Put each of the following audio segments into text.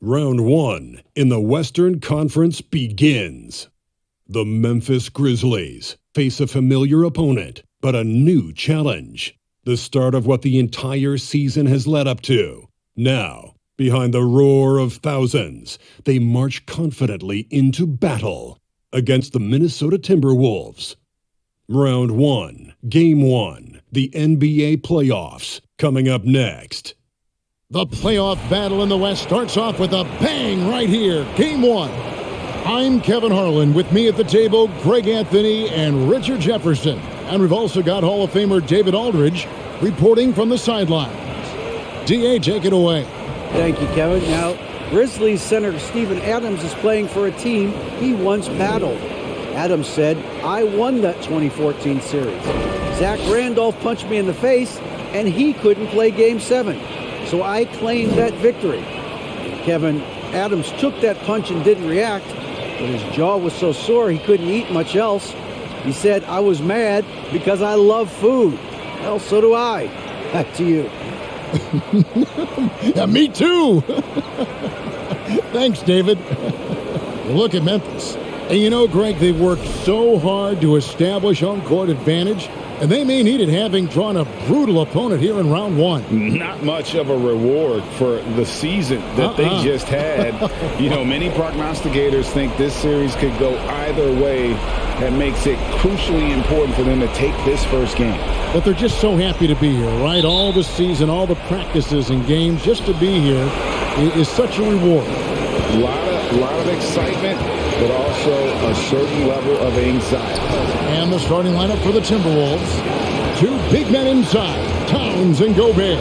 Round 1 in the Western Conference begins. The Memphis Grizzlies face a familiar opponent, but a new challenge. The start of what the entire season has led up to. Now, behind the roar of thousands, they march confidently into battle against the Minnesota Timberwolves. Round 1, Game 1, the NBA playoffs, coming up next. The playoff battle in the West starts off with a bang right here. Game 1. I'm Kevin Harlan. With me at the table, Greg Anthony and Richard Jefferson. And we've also got Hall of Famer David Aldridge reporting from the sidelines. D.A., take it away. Thank you, Kevin. Now, Grizzlies center Steven Adams is playing for a team he once battled. Adams said, "I won that 2014 series. Zach Randolph punched me in the face, and he couldn't play Game 7. So I claimed that victory." Kevin, Adams took that punch and didn't react, but his jaw was so sore he couldn't eat much else. He said, "I was mad because I love food." Well, so do I. Back to you. Yeah, me too. Thanks, David. Look at Memphis. And you know, Greg, they've worked so hard to establish home-court advantage, and they may need it having drawn a brutal opponent here in round 1. Not much of a reward for the season that they just had. You know, many prognosticators think this series could go either way. That makes it crucially important for them to take this first game. But they're just so happy to be here, right? All the season, all the practices and games, just to be here is such a reward. A lot of excitement, but also a certain level of anxiety. And the starting lineup for the Timberwolves. Two big men inside, Towns and Gobert.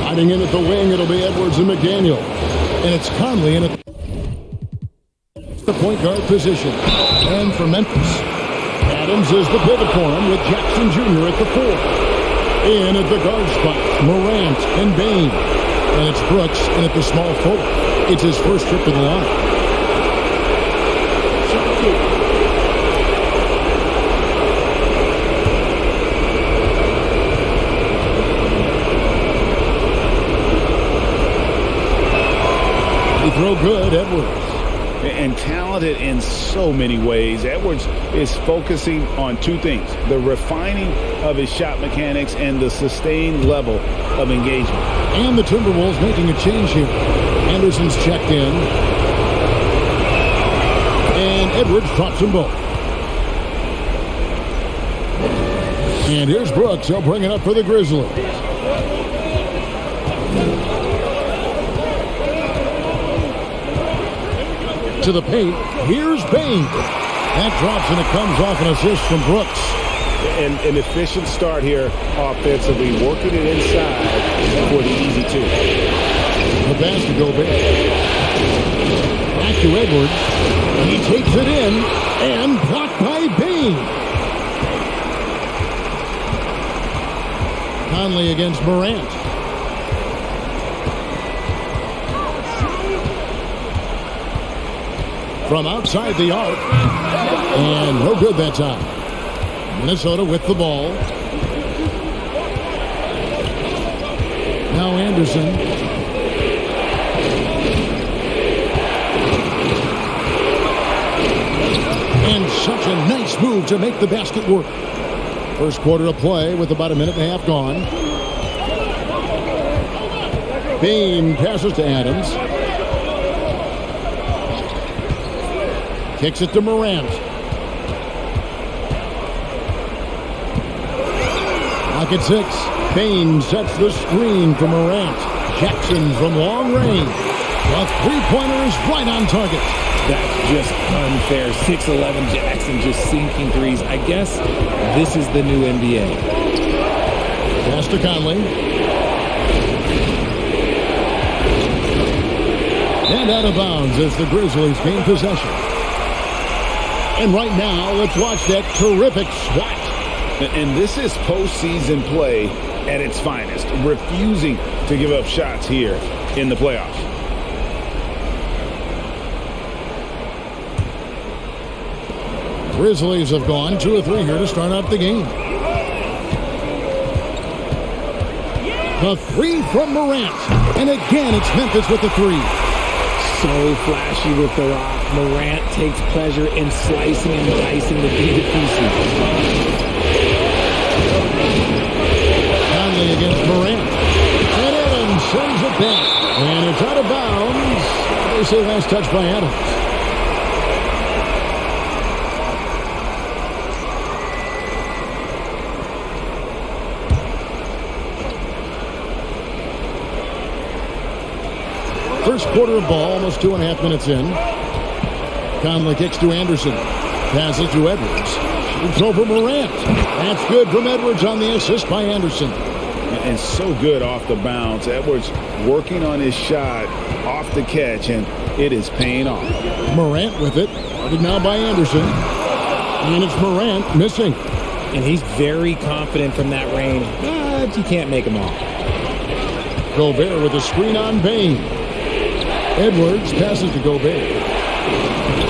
Hiding in at the wing, it'll be Edwards and McDaniel. And it's Conley in at the point guard position. And for Memphis, Adams is the pivot for him with Jackson Jr. at the 4. In at the guard spot, Morant and Bain. And it's Brooks in at the small forward. It's his first trip to the line. They throw good, Edwards. And talented in so many ways. Edwards is focusing on two things: the refining of his shot mechanics and the sustained level of engagement. And the Timberwolves making a change here. Anderson's checked in. And Edwards drops them both. And here's Brooks. He'll bring it up for the Grizzlies. To the paint. Here's Bain. That drops and it comes off an assist from Brooks. And an efficient start here offensively, working it inside for the easy two. The pass to Gobert. Back to Edwards. He takes it in and blocked by Bain. Conley against Morant. From outside the arc. And no good that time. Minnesota with the ball. Now Anderson. And such a nice move to make the basket work. First quarter of play with about a minute and a half gone. Bain passes to Adams. Kicks it to Morant. Lock at 6. Bain sets the screen for Morant. Jackson from long range. The three-pointer is right on target. That's just unfair. 6'11" Jackson just sinking threes. I guess this is the new NBA. Pass to Conley. And out of bounds as the Grizzlies gain possession. And right now, let's watch that terrific swat. And this is postseason play at its finest, refusing to give up shots here in the playoffs. Grizzlies have gone 2 of 3 here to start out the game. The 3 from Morant. And again, it's Memphis with the 3. so flashy with the rock. Morant takes pleasure in slicing and dicing the D to pieces. Conley against Morant. And Adams sends it back. And it's out of bounds. They say last touch by Adams. First quarter of ball, almost 2.5 minutes in. Conley kicks to Anderson. Passes to Edwards. Shoots over Morant. That's good from Edwards on the assist by Anderson. And so good off the bounce. Edwards working on his shot off the catch, and it is paying off. Morant with it. Guarded now by Anderson. And it's Morant missing. And he's very confident from that range, but you can't make him off. Gobert with a screen on Bane. Edwards passes to Gobert.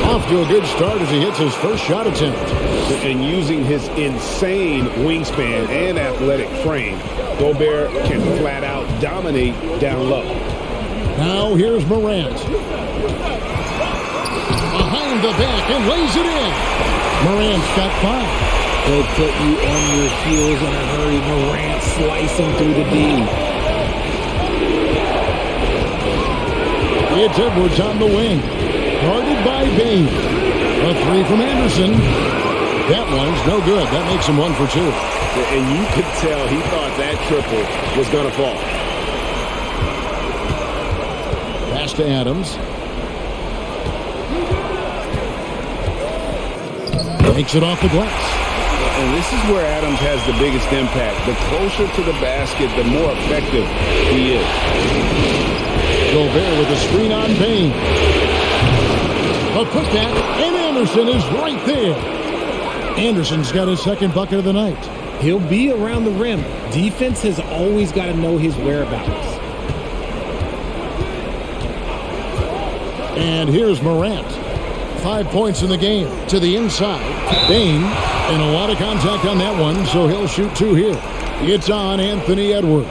Off to a good start as he hits his first shot attempt. And using his insane wingspan and athletic frame, Gobert can flat out dominate down low. Now here's Morant. Behind the back and lays it in. Morant's got 5. He'll put you on your heels in a hurry. Morant slicing through the D. It's Edwards on the wing. Guarded by Bane. A 3 from Anderson. That one's no good. That makes him 1 for 2. And you could tell he thought that triple was going to fall. Pass to Adams. Takes it off the glass. And this is where Adams has the biggest impact. The closer to the basket, the more effective he is. Gobert with a screen on Bane. A put that, and Anderson is right there. Anderson's got his second bucket of the night. He'll be around the rim. Defense has always got to know his whereabouts. And here's Morant. 5 points in the game. To the inside. Bane. And a lot of contact on that one, so he'll shoot 2 here. It's on Anthony Edwards.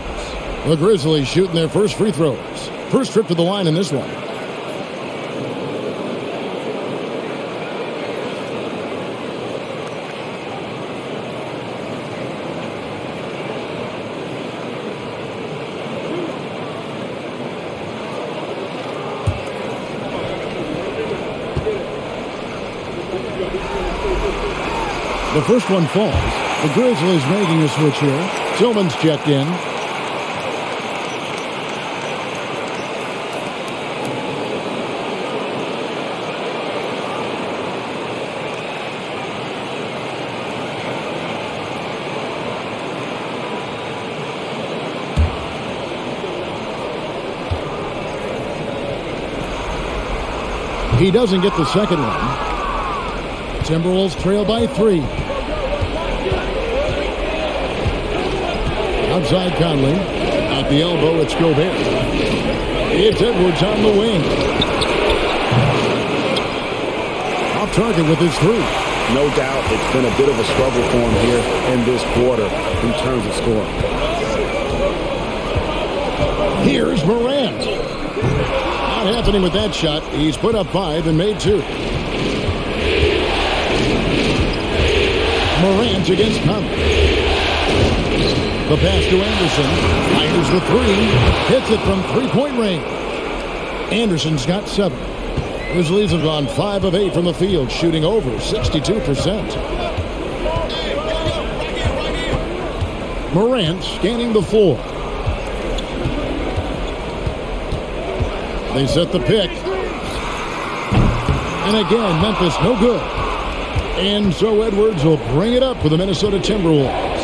The Grizzlies shooting their first free throws. First trip to the line in this one. The first one falls. The Grizzlies making a switch here. Tillman's checked in. He doesn't get the second one. Timberwolves trail by 3. Outside Conley. At the elbow, it's Gobert. It's Edwards on the wing. Off target with his 3. No doubt it's been a bit of a struggle for him here in this quarter in terms of scoring. Here's Morant. Not happening with that shot. He's put up 5 and made 2. Morant against Conley. The pass to Anderson. Fires the 3. Hits it from 3-point range. Anderson's got 7. Grizzlies have gone 5 of 8 from the field, shooting over 62%. Morant scanning the floor. They set the pick. And again, Memphis no good. And so Edwards will bring it up for the Minnesota Timberwolves.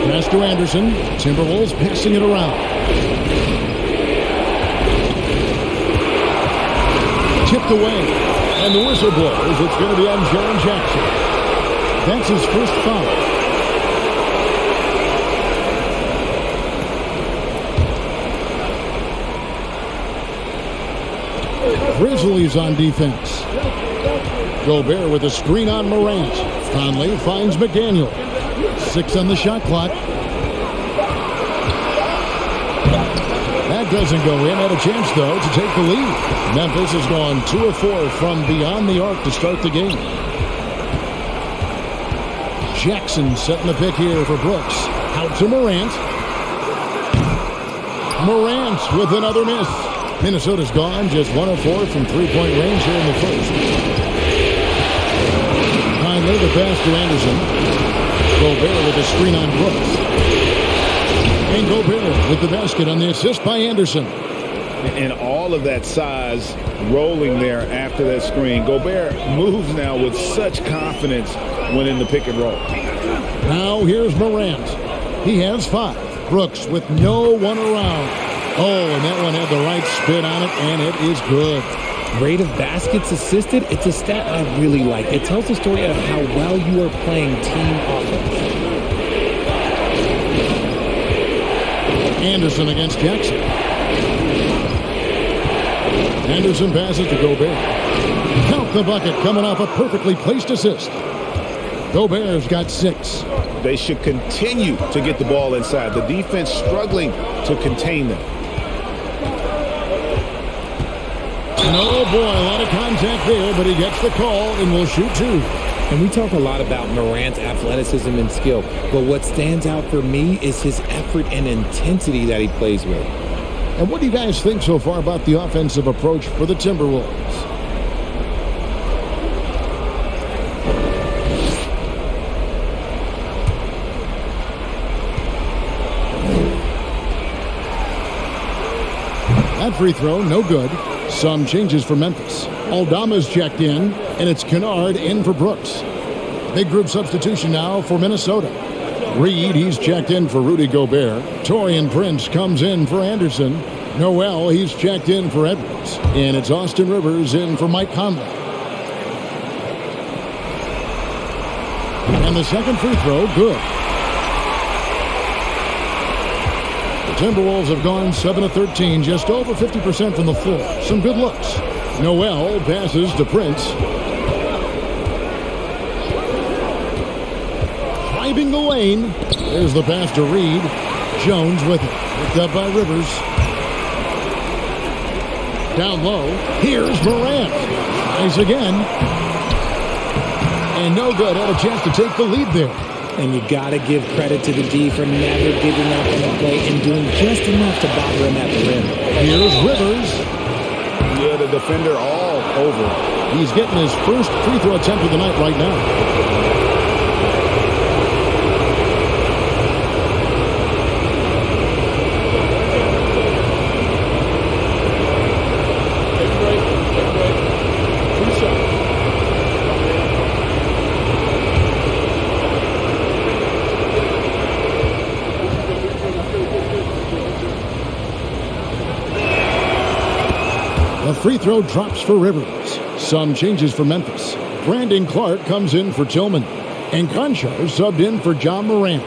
Pass to Anderson. Timberwolves passing it around. Tipped away. And the whistle blows. It's going to be on Jaren Jackson. That's his first foul. Grizzlies on defense. Gobert with a screen on Morant. Conley finds McDaniel. 6 on the shot clock. that doesn't go in. Had a chance, though, to take the lead. Memphis has gone 2 of 4 from beyond the arc to start the game. Jackson setting the pick here for Brooks. Out to Morant. Morant with another miss. Minnesota's gone just 1 of 4 from three-point range here in the first. Finally, the pass to Anderson. Gobert with a screen on Brooks. And Gobert with the basket on the assist by Anderson. And all of that size rolling there after that screen. Gobert moves now with such confidence when in the pick and roll. Now here's Morant. He has 5. Brooks with no one around. Oh, and that one had the right spin on it, and it is good. Rate of baskets assisted, it's a stat I really like. It tells the story of how well you are playing team offense. Anderson against Jackson. Anderson passes to Gobert. Count the bucket coming off a perfectly placed assist. Gobert's got 6. They should continue to get the ball inside. The defense struggling to contain them. Oh boy, a lot of contact there, but he gets the call and will shoot 2. And we talk a lot about Morant's athleticism and skill, but what stands out for me is his effort and intensity that he plays with. And what do you guys think so far about the offensive approach for the Timberwolves? That free throw, no good. Some changes for Memphis. Aldama's checked in, and it's Kennard in for Brooks. Big group substitution now for Minnesota. Reed, he's checked in for Rudy Gobert. Taurean Prince comes in for Anderson. Noel, he's checked in for Edwards. And it's Austin Rivers in for Mike Conley. And the second free throw, good. Timberwolves have gone 7 of 13, just over 50% from the floor. Some good looks. Noel passes to Prince. Driving the lane. There's the pass to Reed. Jones with it. Picked up by Rivers. Down low. Here's Morant. Nice again. And no good. Had a chance to take the lead there. And you got to give credit to the D for never giving up on the play and doing just enough to bother him at the rim. Here's Rivers. Yeah, the defender all over. He's getting his first free throw attempt of the night right now. Free throw drops for Rivers. Some changes for Memphis. Brandon Clark comes in for Tillman. And Conchar subbed in for John Morant.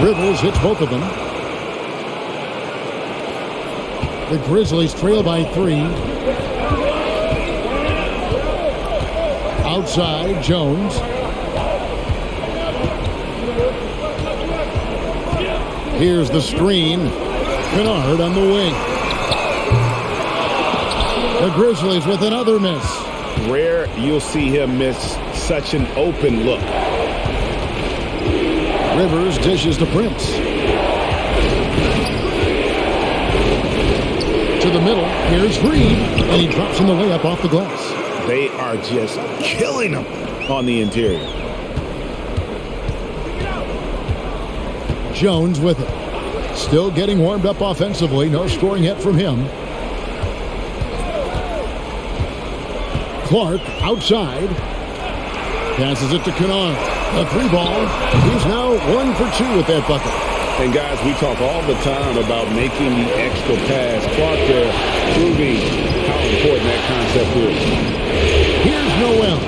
Rivers hits both of them. The Grizzlies trail by 3. Outside, Jones. Here's the screen. Kennard on the wing. The Grizzlies with another miss. Rare you'll see him miss such an open look. Rivers dishes to Prince. To the middle, here's Reed, and he drops in the layup off the glass. They are just killing him on the interior. Jones with it. Still getting warmed up offensively. No scoring yet from him. Clark outside. Passes it to Kennard. A 3-ball. He's now 1 for 2 with that bucket. And guys, we talk all the time about making the extra pass. Clark there proving how important that concept is. Here's Noel.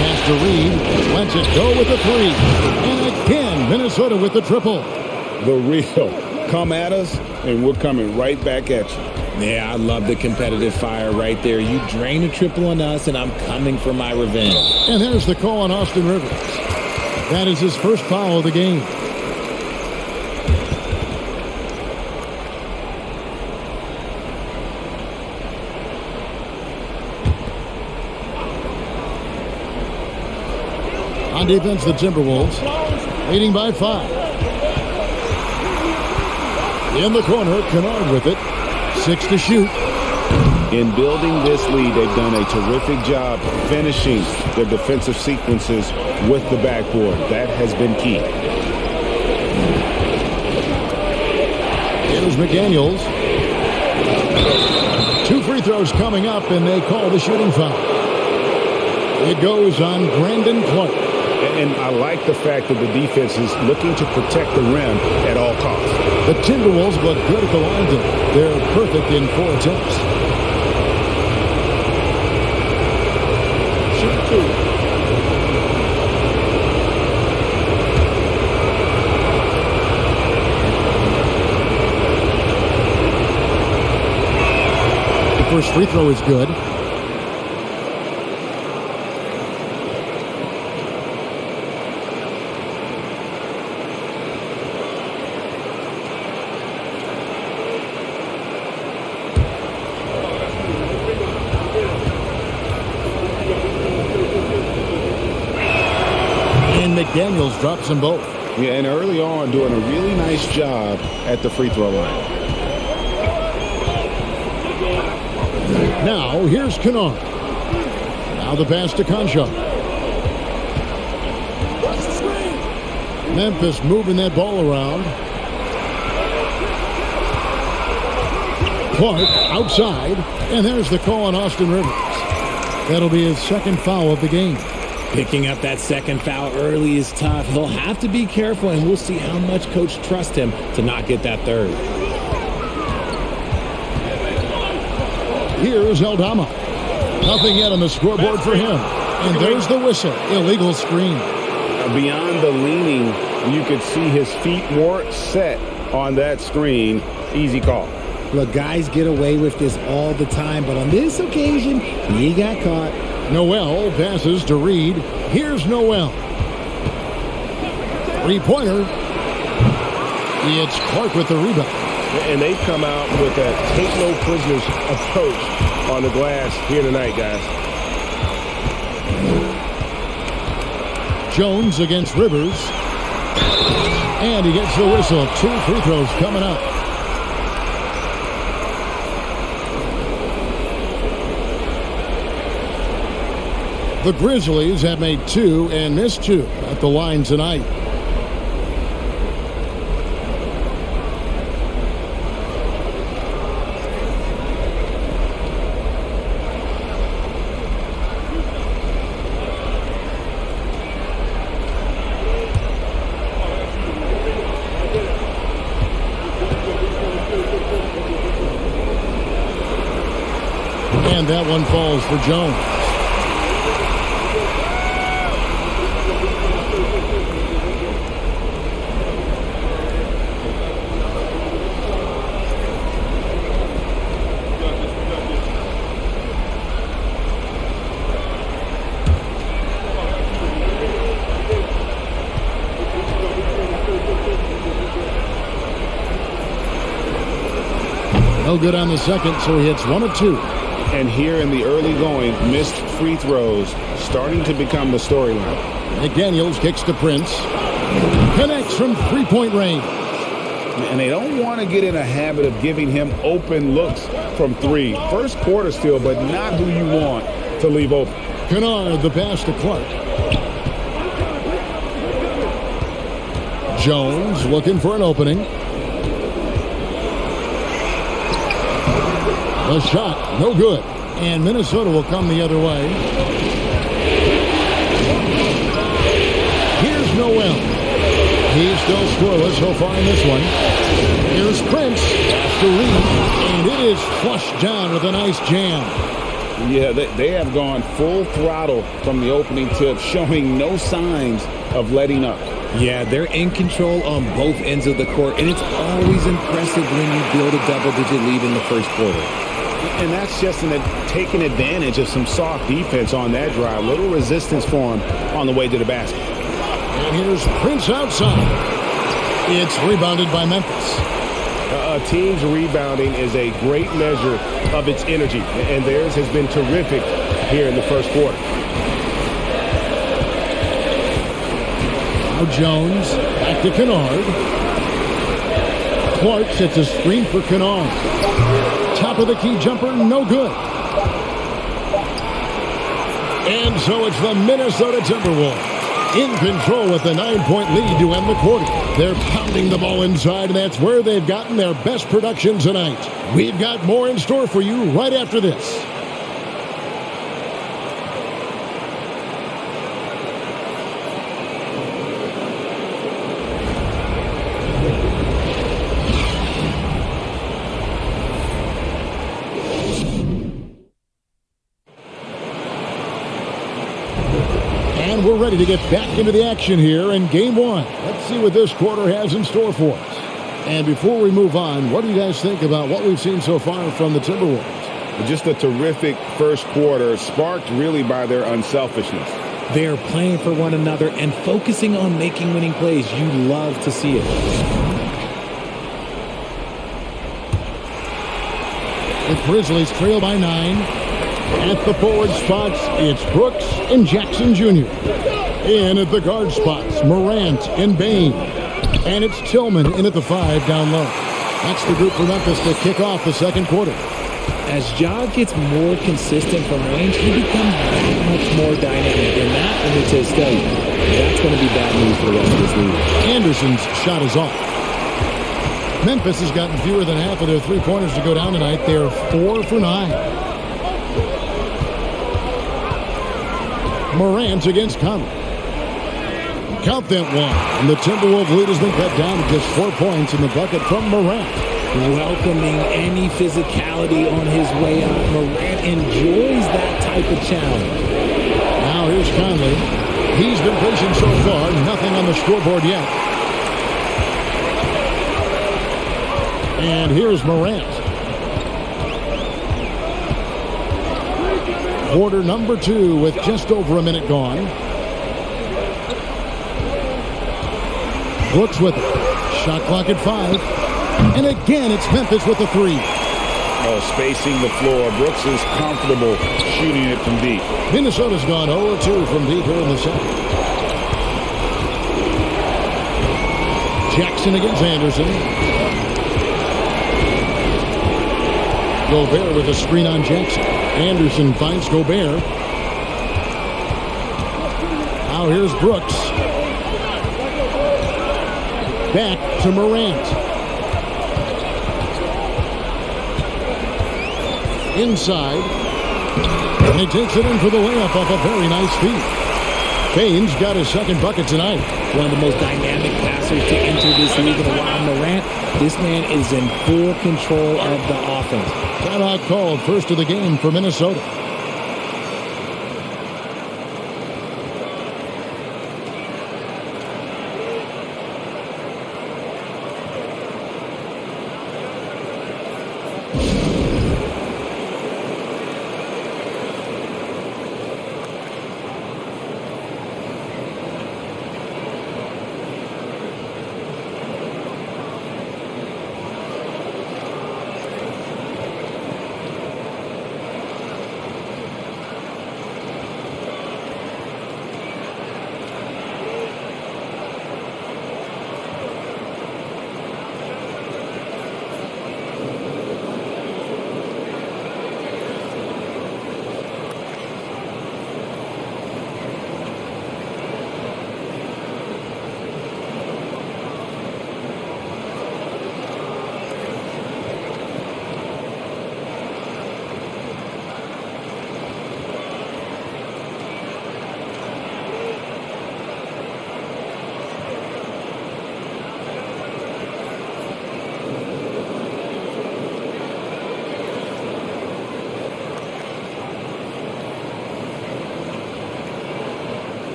Pass to Reed. Lets it go with the 3. And again, Minnesota with the triple. the real. Come at us, and we're coming right back at you. Yeah, I love the competitive fire right there. You drain a triple on us, and I'm coming for my revenge. And there's the call on Austin Rivers. That is his first foul of the game. On defense, the Timberwolves leading by 5. In the corner, Kennard with it. 6 to shoot. In building this lead, they've done a terrific job finishing their defensive sequences with the backboard. That has been key. Here's McDaniels. 2 free throws coming up, and they call the shooting foul. It goes on Brandon Clark. And I like the fact that the defense is looking to protect the rim at all costs. The Timberwolves look good at the line. They're perfect in 4 attempts. Shoot 2. The first free throw is good. McDaniels drops them both. Yeah, and early on doing a really nice job at the free throw line. Now, here's Kennard. Now the pass to Concha. Memphis moving that ball around. Clark outside, and there's the call on Austin Rivers. That'll be his second foul of the game. Picking up that second foul early is tough. He'll have to be careful, and we'll see how much coach trusts him to not get that third. Here's Aldama. Nothing yet on the scoreboard for him. And there's the whistle. Illegal screen. Beyond the leaning, you could see his feet weren't set on that screen. Easy call. Look, guys get away with this all the time, but on this occasion, he got caught. Noel passes to Reed. Here's Noel. Three-pointer. It's Clark with the rebound. And they've come out with a take-no-prisoners approach on the glass here tonight, guys. Jones against Rivers. And he gets the whistle. 2 free throws coming up. The Grizzlies have made 2 and missed 2 at the line tonight. And that one falls for Jones. No good on the second, so he hits 1 of 2. And here in the early going, missed free throws starting to become the storyline. McDaniels kicks to Prince. Connects from three-point range. And they don't want to get in a habit of giving him open looks from 3. First quarter still, but not who you want to leave open. Kennard, the pass to Clark. Jones looking for an opening. The shot, no good. And Minnesota will come the other way. Here's Noel. He's still scoreless so far in this one. Here's Prince after Reed. And it is flushed down with a nice jam. Yeah, they have gone full throttle from the opening tip, showing no signs of letting up. Yeah, they're in control on both ends of the court, and it's always impressive when you build a double-digit lead in the first quarter. And that's just taking advantage of some soft defense on that drive. Little resistance for him on the way to the basket. And here's Prince outside. It's rebounded by Memphis. A team's rebounding is a great measure of its energy, and theirs has been terrific here in the first quarter. Now Jones, back to Kennard. Clark sets a screen for Kennard. Top of the key jumper, no good. And so it's the Minnesota Timberwolves in control with a 9-point lead to end the quarter. They're pounding the ball inside, and that's where they've gotten their best production tonight. We've got more in store for you right after this. And we're ready to get back into the action here in Game 1. Let's see what this quarter has in store for us. And before we move on, what do you guys think about what we've seen so far from the Timberwolves? Just a terrific first quarter, sparked really by their unselfishness. They're playing for one another and focusing on making winning plays. You love to see it. The Grizzlies trail by 9. At the forward spots, it's Brooks and Jackson Jr. In at the guard spots, Morant and Bain. And it's Tillman in at the 5 down low. That's the group for Memphis to kick off the second quarter. As Ja gets more consistent from range, he becomes that much more dynamic. And that, let me just tell you, that's going to be bad news for the rest of this league. Anderson's shot is off. Memphis has gotten fewer than half of their three-pointers to go down tonight. They're 4 for 9. Morant against Conley. Count that one. And the Timberwolves lead has been cut down to just 4 points in the bucket from Morant. Welcoming any physicality on his way out. Morant enjoys that type of challenge. Now here's Conley. He's been patient so far. Nothing on the scoreboard yet. And here's Morant. Quarter number 2 with just over a minute gone. Brooks with it. Shot clock at 5. And again, it's Memphis with a 3. Oh, spacing the floor. Brooks is comfortable shooting it from deep. Minnesota's gone 0-2 from deep here in the second. Jackson against Anderson. Gobert with a screen on Jackson. Anderson finds Gobert. Now here's Brooks. Back to Morant. Inside. And he takes it in for the layup off a very nice feed. Bain's got his second bucket tonight. One of the most dynamic passers to enter this league in a while. Morant, this man is in full control of the offense. Timeout called, first of the game for Minnesota.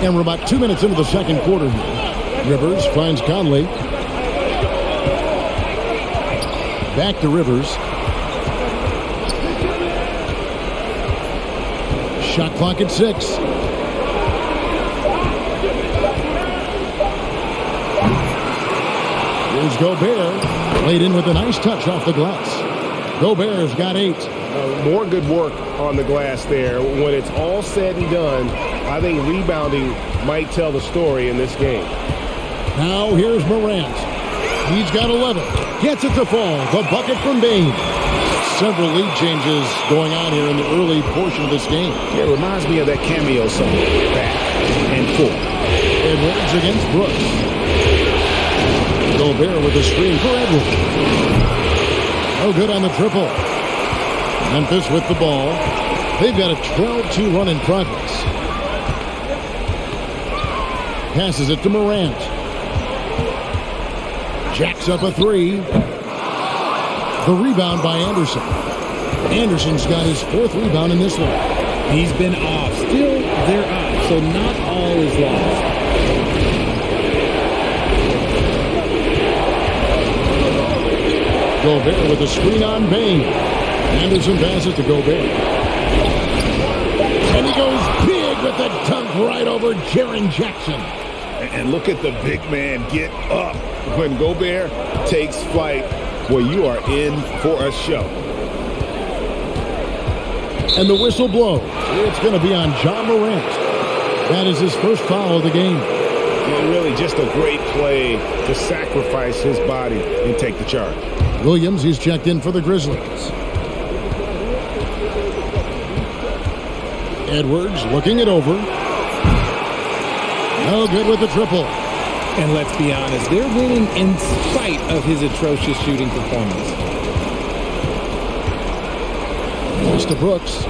And we're about 2 minutes into the second quarter here. Rivers finds Conley. Back to Rivers. Shot clock at 6. Here's Gobert. Laid in with a nice touch off the glass. Gobert's got 8. More good work on the glass there. When it's all said and done, I think rebounding might tell the story in this game. Now here's Morant. He's got 11. Gets it to fall. The bucket from Bane. Several lead changes going on here in the early portion of this game. Yeah, it reminds me of that cameo song, Back and Forth. Edwards against Brooks. Gobert with a screen for Edwards. No good on the triple. Memphis with the ball. They've got a 12-2 run in progress. Passes it to Morant. Jacks up a 3. The rebound by Anderson. Anderson's got his 4th rebound in this one. He's been off. Still, they're up, so not all is lost. Gobert with a screen on Bane. Anderson passes to Gobert. And he goes big with the dunk right over Jaren Jackson. And look at the big man get up. When Gobert takes flight, well, you are in for a show. And the whistle blows. It's going to be on John Morant. That is his first foul of the game. Well, really just a great play to sacrifice his body and take the charge. Williams, he's checked in for the Grizzlies. Edwards looking it over. No good with the triple. And let's be honest, they're winning in spite of his atrocious shooting performance. Pass to Brooks.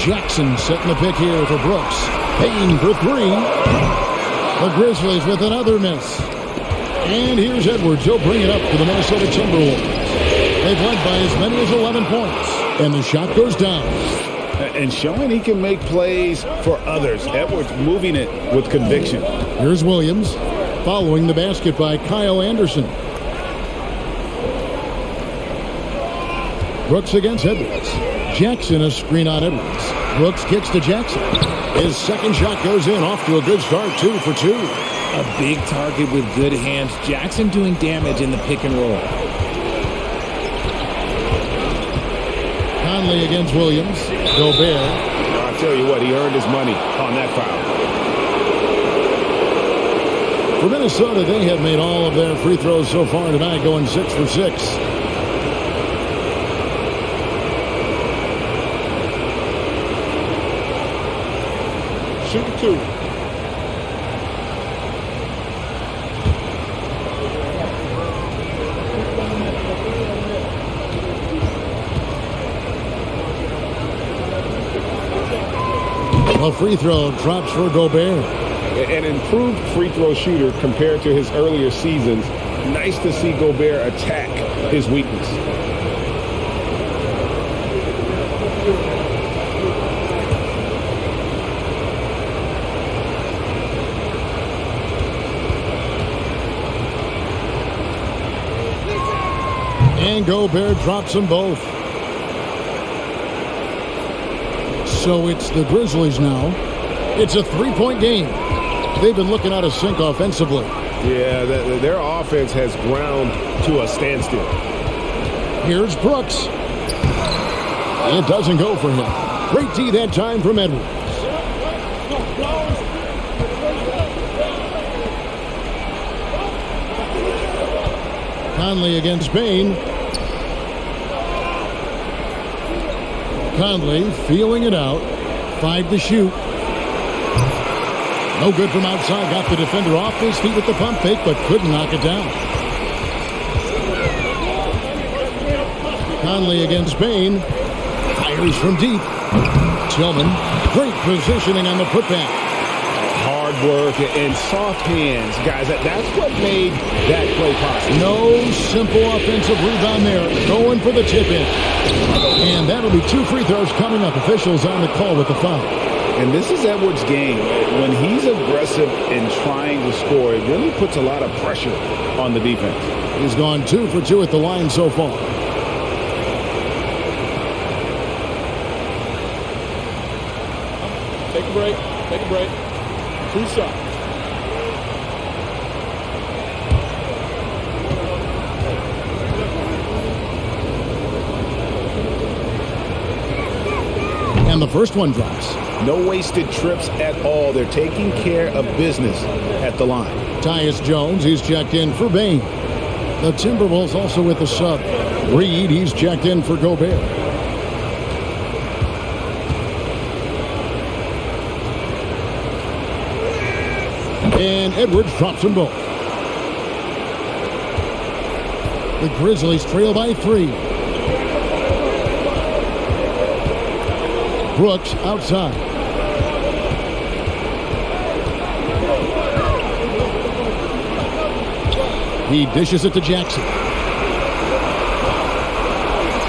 Jackson setting the pick here for Brooks. Payne for 3. The Grizzlies with another miss. And here's Edwards. He'll bring it up for the Minnesota Timberwolves. They've led by as many as 11 points. And the shot goes down. And showing he can make plays for others. Edwards moving it with conviction. Here's Williams following the basket by Kyle Anderson. Brooks against Edwards. Jackson a screen on Edwards. Brooks kicks to Jackson. His second shot goes in, off to a good start, 2 for 2. A big target with good hands. Jackson doing damage in the pick and roll. Conley against Williams. Gobert. I'll tell you what, he earned his money on that foul. For Minnesota, they have made all of their free throws so far tonight, going 6 for 6. Shoot 2. A free throw drops for Gobert. An improved free throw shooter compared to his earlier seasons. Nice to see Gobert attack his weakness. And Gobert drops them both. So it's the Grizzlies now. It's a 3-point game. They've been looking out of sync offensively. Yeah, their offense has ground to a standstill. Here's Brooks. It doesn't go for him. Great D that time from Edwards. Conley against Bane. Conley feeling it out. 5 to shoot. No good from outside. Got the defender off his feet with the pump fake, but couldn't knock it down. Conley against Bane. Fires from deep. Tillman. Great positioning on the putback. Hard footwork and soft hands, guys. That's what made that play possible. No simple offensive rebound there. Going for the tip-in. And that'll be 2 free throws coming up. Officials on the call with the foul. And this is Edwards' game. When he's aggressive and trying to score, it really puts a lot of pressure on the defense. He's gone 2 for 2 at the line so far. Take a break. Take a break. 2 shots. And the first one drops. No wasted trips at all. They're taking care of business at the line. Tyus Jones, he's checked in for Bain. The Timberwolves also with the sub. Reed, he's checked in for Gobert. And Edwards drops them both. The Grizzlies trail by 3. Brooks outside. He dishes it to Jackson.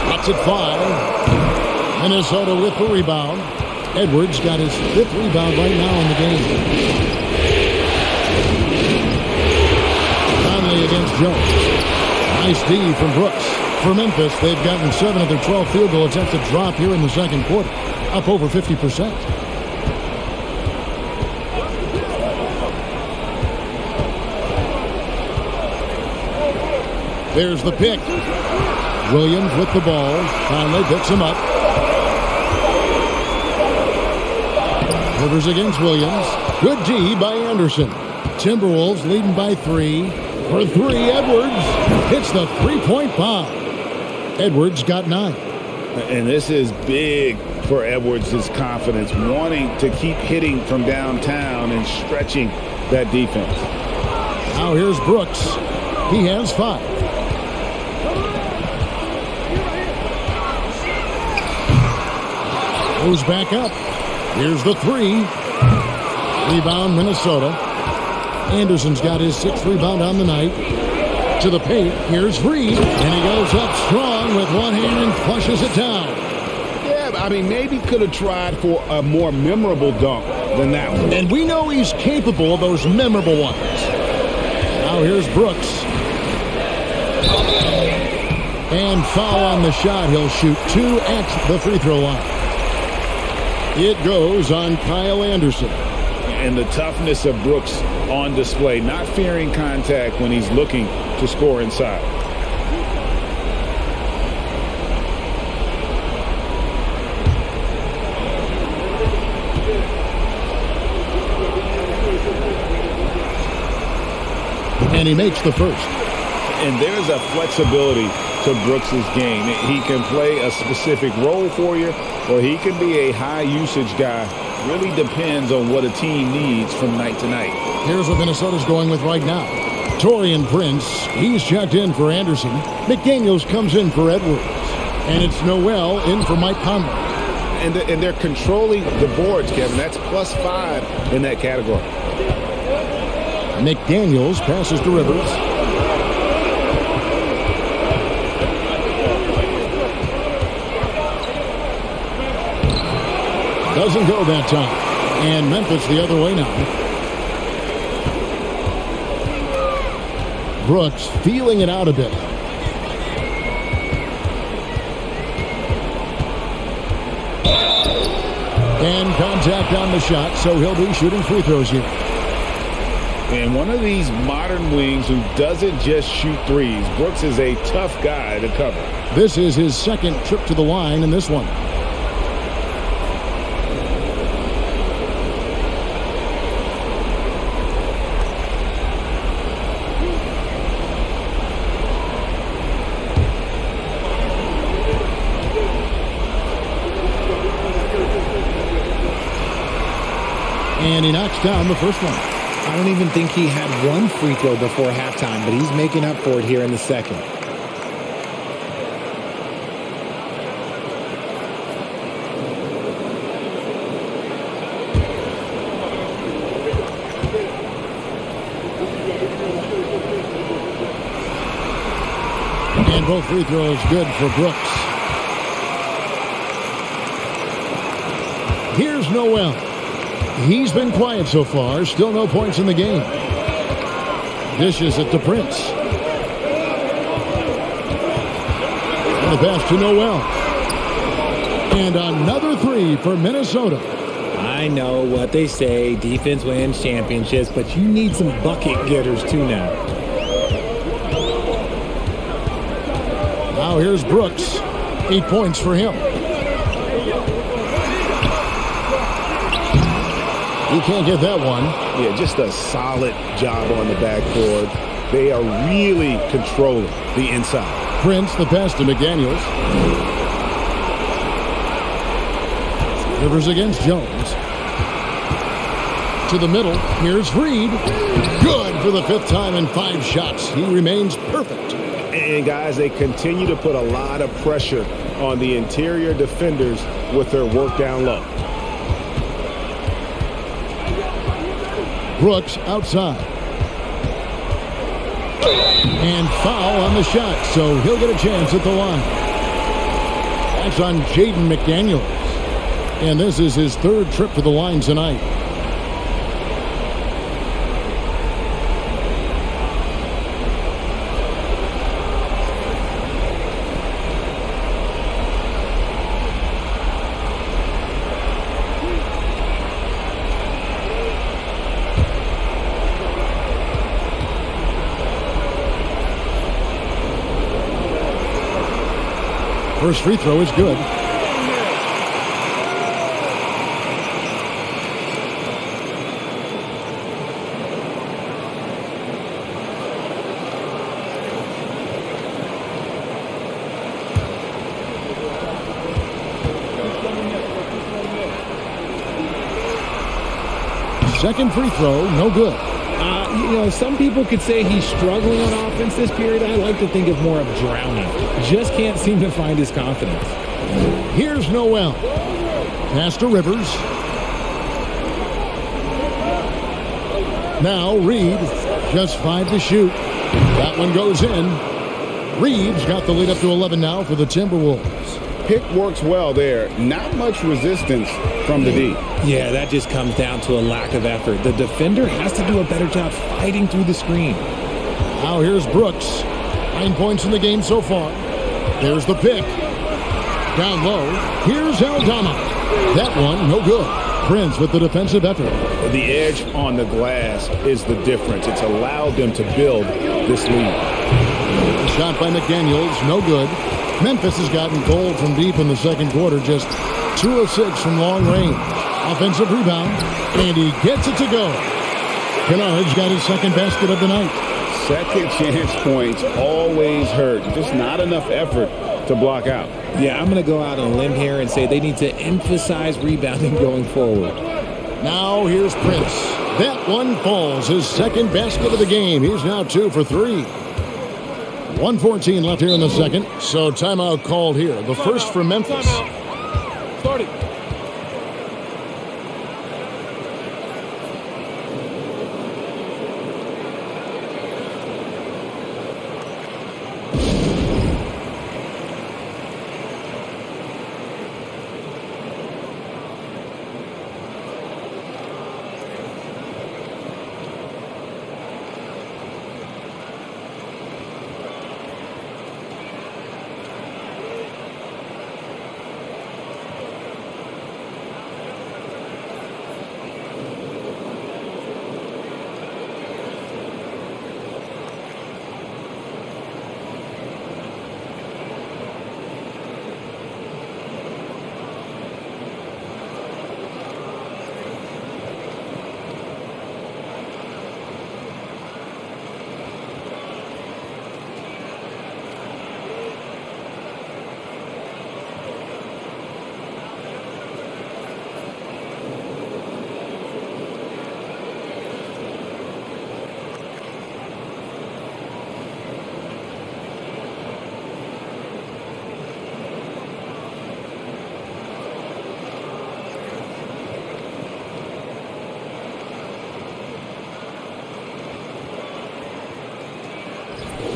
That's it 5. Minnesota with the rebound. Edwards got his 5th rebound right now in the game. Conley against Jones. Nice D from Brooks. For Memphis, they've gotten 7 of their 12 field goal attempts to drop here in the second quarter. Up over 50%. There's the pick. Williams with the ball. Conley picks him up. Rivers against Williams. Good D by Anderson. Timberwolves leading by 3. For 3, Edwards hits the three-point bomb. Edwards got 9. And this is big for Edwards' confidence, wanting to keep hitting from downtown and stretching that defense. Now here's Brooks. He has 5. Goes back up. Here's the 3. Rebound, Minnesota. Anderson's got his 6th rebound on the night. To the paint. Here's Reed. And he goes up strong with one hand and flushes it down. Yeah, I mean, maybe could have tried for a more memorable dunk than that one. And we know he's capable of those memorable ones. Now here's Brooks. And foul on the shot. He'll shoot 2 at the free throw line. It goes on Kyle Anderson. And the toughness of Brooks on display, not fearing contact when he's looking to score inside. And he makes the first. And there's a flexibility to Brooks's game. He can play a specific role for you, or he can be a high usage guy. Really depends on what a team needs from night to night. Here's what Minnesota's going with right now. Taurean Prince, he's checked in for Anderson. McDaniels comes in for Edwards. And it's Noel in for Mike Conley. And they're controlling the boards, Kevin. That's +5 in that category. McDaniels passes to Rivers. Doesn't go that time. And Memphis the other way now. Brooks feeling it out a bit. And contact on the shot, so he'll be shooting free throws here. And one of these modern wings who doesn't just shoot threes. Brooks is a tough guy to cover. This is his 2nd trip to the line in this one. And he knocks down the first one. I don't even think he had one free throw before halftime, but he's making up for it here in the second. And both free throws good for Brooks. Here's Noel. He's been quiet so far. Still no points in the game. Dishes it to Prince. And the pass to Noel. And another three for Minnesota. I know what they say, defense wins championships, but you need some bucket getters too now. Now here's Brooks. 8 points for him. He can't get that one. Yeah, just a solid job on the backboard. They are really controlling the inside. Prince, the pass to McDaniels. Rivers against Jones. To the middle. Here's Reed. Good for the 5th time in 5 shots. He remains perfect. And guys, they continue to put a lot of pressure on the interior defenders with their work down low. Brooks outside. And foul on the shot, so he'll get a chance at the line. That's on Jaden McDaniels. And this is his 3rd trip to the line tonight. First free throw is good. Second free throw, no good. Some people could say he's struggling on offense this period. I like to think of more of drowning. Just can't seem to find his confidence. Here's Noel. Pass to Rivers. Now Reed, just 5 to shoot. That one goes in. Reed's got the lead up to 11 now for the Timberwolves. Pick works well there. Not much resistance from the D. Yeah, that just comes down to a lack of effort. The defender has to do a better job fighting through the screen. Now here's Brooks. 9 points in the game so far. There's the pick. Down low. Here's Aldama. That one, no good. Prince with the defensive effort. The edge on the glass is the difference. It's allowed them to build this lead. The shot by McDaniels, no good. Memphis has gotten cold from deep in the second quarter, just 2 of 6 from long range. Offensive rebound, and he gets it to go. Kennard's got his 2nd basket of the night. Second chance points always hurt. Just not enough effort to block out. Yeah, I'm going to go out on a limb here and say they need to emphasize rebounding going forward. Now here's Prince. That one falls. His 2nd basket of the game. He's now 2 for 3. 1:14 left here in the second. So timeout called here. The first for Memphis. Starting.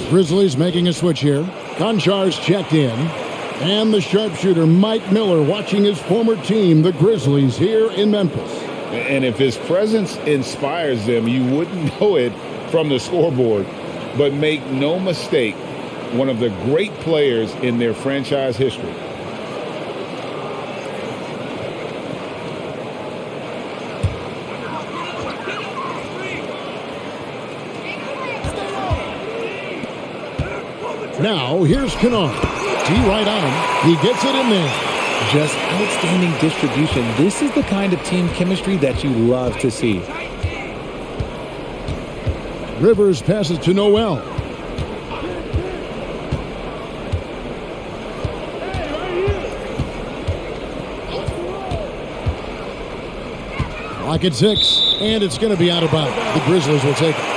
Grizzlies making a switch here. Konchar's checked in. And the sharpshooter Mike Miller watching his former team, the Grizzlies, here in Memphis. And if his presence inspires them, you wouldn't know it from the scoreboard. But make no mistake, one of the great players in their franchise history. Now, here's Kennard. Right on him. He gets it in there. Just outstanding distribution. This is the kind of team chemistry that you love to see. Rivers passes to Noel. Clock at 6, and it's going to be out of bounds. The Grizzlies will take it.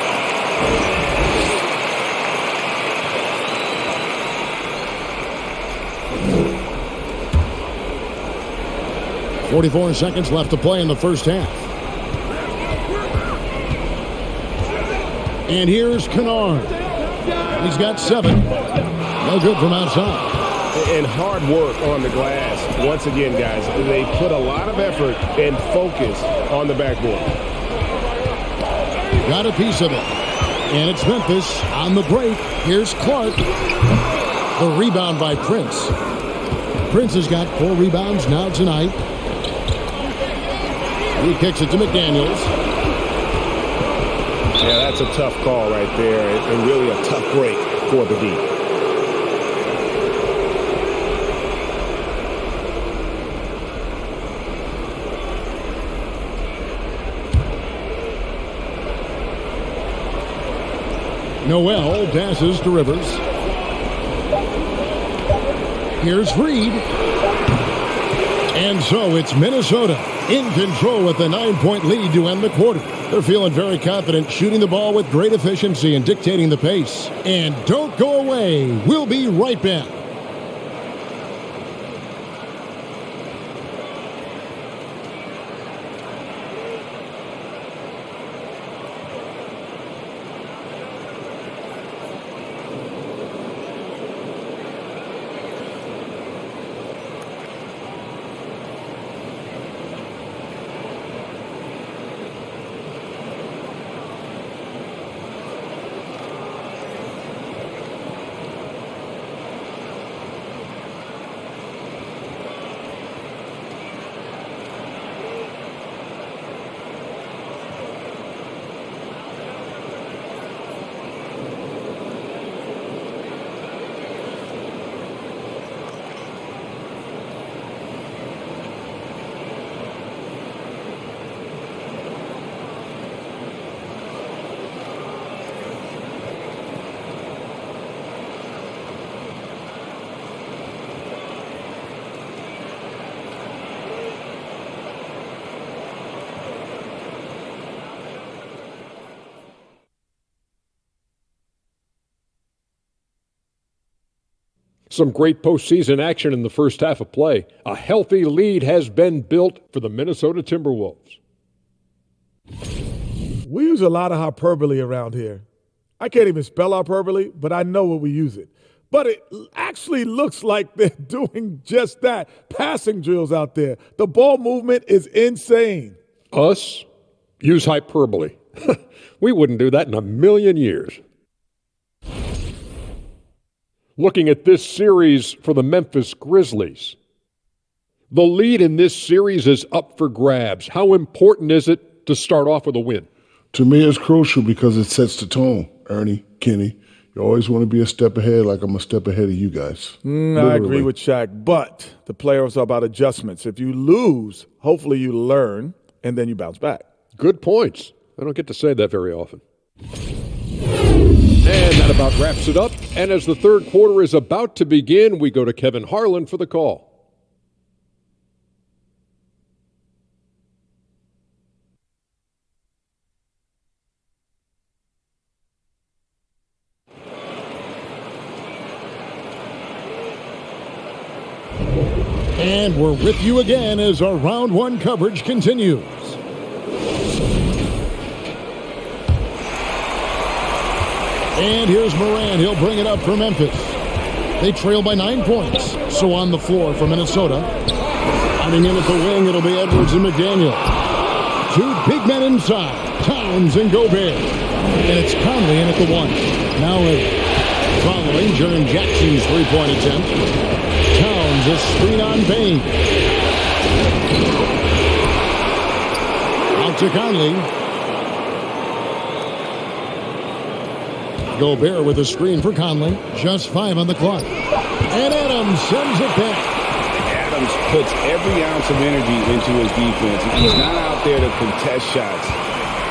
.44 seconds left to play in the first half. And here's Kennard. He's got 7. No good from outside. And hard work on the glass. Once again, guys, they put a lot of effort and focus on the backboard. Got a piece of it. And it's Memphis on the break. Here's Clark. The rebound by Prince. Prince has got 4 rebounds now tonight. He kicks it to McDaniels. Yeah, that's a tough call right there, and really a tough break for the D. Noel passes to Rivers. Here's Reed. And so it's Minnesota in control with a 9-point lead to end the quarter. They're feeling very confident, shooting the ball with great efficiency and dictating the pace. And don't go away. We'll be right back. Some great postseason action in the first half of play. A healthy lead has been built for the Minnesota Timberwolves. We use a lot of hyperbole around here. I can't even spell hyperbole, but I know what we use it. But it actually looks like they're doing just that. Passing drills out there. The ball movement is insane. Us? Use hyperbole. We wouldn't do that in a million years. Looking at this series for the Memphis Grizzlies. The lead in this series is up for grabs. How important is it to start off with a win? To me, it's crucial because it sets the tone, Ernie, Kenny. You always want to be a step ahead, like I'm a step ahead of you guys. I agree with Shaq, but the playoffs are about adjustments. If you lose, hopefully you learn, and then you bounce back. Good points. I don't get to say that very often. And that about wraps it up. And as the third quarter is about to begin, we go to Kevin Harlan for the call. And we're with you again as our round one coverage continues. And here's Moran. He'll bring it up for Memphis. They trail by 9 points. So on the floor for Minnesota. Running in at the wing, it'll be Edwards and McDaniel. 2 big men inside, Towns and Gobert. And it's Conley in at the 1. Now following Jaren Jackson's three-point attempt. Towns, a screen on Bain. Out to Conley. Gobert with a screen for Conley. Just 5 on the clock. And Adams sends it back. Adams puts every ounce of energy into his defense. He's not out there to contest shots.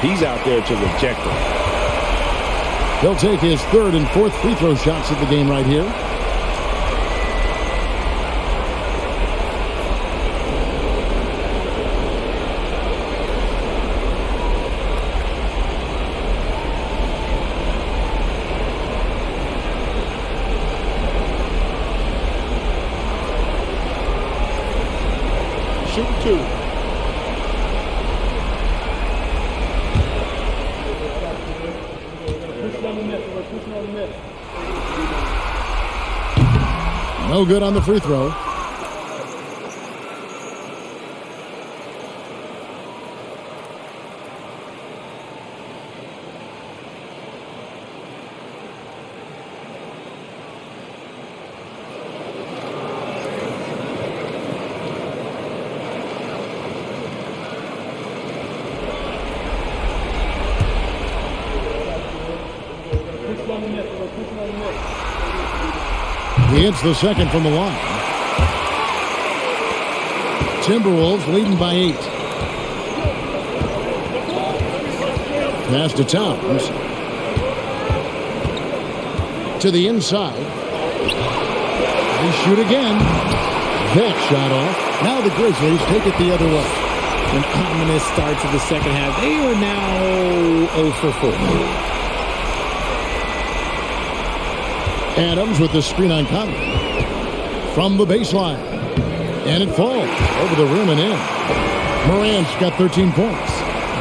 He's out there to reject them. He'll take his 3rd and 4th free throw shots of the game right here. Shoot 2. No good on the free throw. He hits the second from the line. Timberwolves leading by 8. Pass to Towns. To the inside. They shoot again. That shot off. Now the Grizzlies take it the other way. An ominous start to the second half. They are now 0 for 4. Adams with the screen on Conley. From the baseline. And it falls over the rim and in. Morant's got 13 points.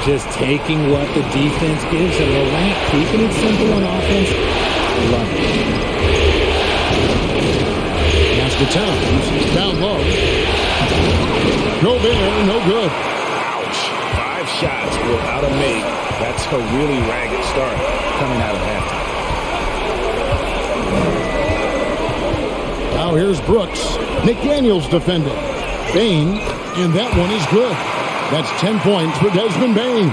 Just taking what the defense gives him. Morant keeping it simple on offense. I love it. Pass to Towns. Down low. Gobert, no good. Ouch. 5 shots without a make. That's a really ragged start coming out of halftime. Now here's Brooks. McDaniel's defending. Bain, and that one is good. That's 10 points for Desmond Bain.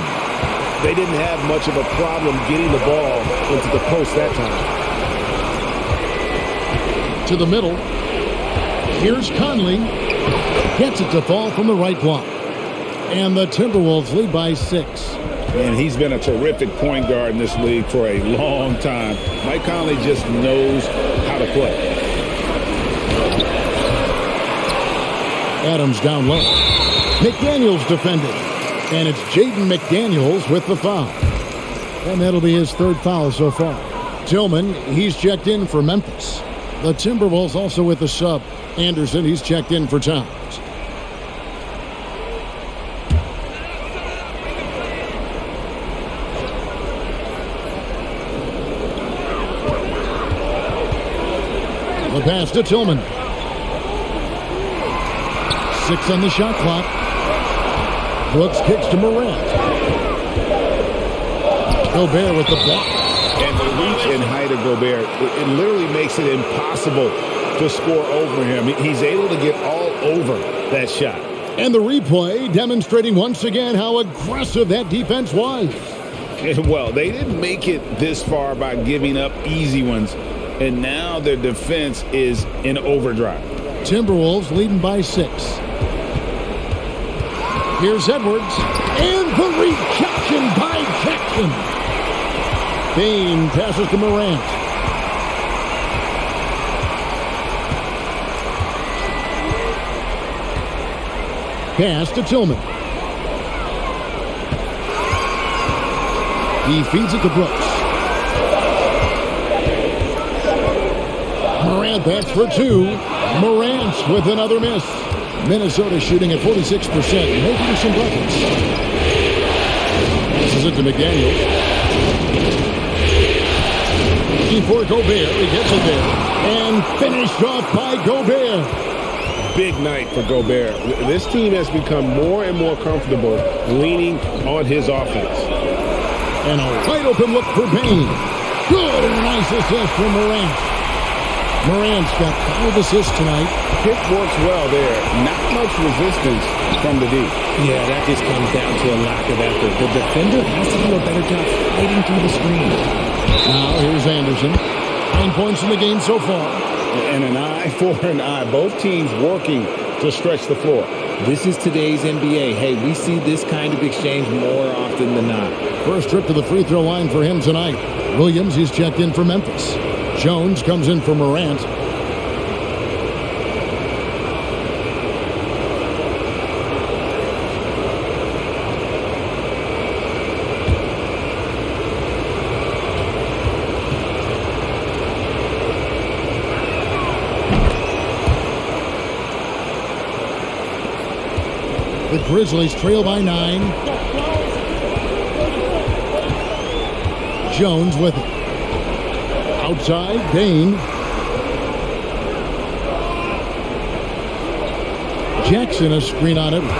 They didn't have much of a problem getting the ball into the post that time. To the middle. Here's Conley. Gets it to fall from the right block. And the Timberwolves lead by 6. And he's been a terrific point guard in this league for a long time. Mike Conley just knows how to play. Adams down low. McDaniel's defending. And it's Jaden McDaniels with the foul. And that'll be his 3rd foul so far. Tillman, he's checked in for Memphis. The Timberwolves also with the sub. Anderson, he's checked in for Towns. The pass to Tillman. 6 on the shot clock. Brooks kicks to Morant. Gobert with the block. And the reach and height of Gobert, it literally makes it impossible to score over him. He's able to get all over that shot. And the replay demonstrating once again how aggressive that defense was. Well, they didn't make it this far by giving up easy ones. And now their defense is in overdrive. Timberwolves leading by 6. Here's Edwards. And the rejection by Jackson. Bain passes to Morant. Pass to Tillman. He feeds it to Brooks. Morant backs for 2. Morant with another miss. Minnesota shooting at 46%, making some buckets. This is it to McDaniel. looking for Gobert. He gets it there. And finished off by Gobert. Big night for Gobert. This team has become more and more comfortable leaning on his offense. And a wide open look for Bain. Good, and a nice assist from Morant. Morant's got 5 assists tonight. Pick works well there. Not much resistance from the D. Yeah, that just comes down to a lack of effort. The defender has to do a better job fighting through the screen. Now here's Anderson. 9 points in the game so far. And an eye for an eye. Both teams working to stretch the floor. This is today's NBA. Hey, we see this kind of exchange more often than not. First trip to the free throw line for him tonight. Williams, he's checked in for Memphis. Jones comes in for Morant. The Grizzlies trail by 9. Jones with it. Outside, Bain. Jackson a screen on Edwards.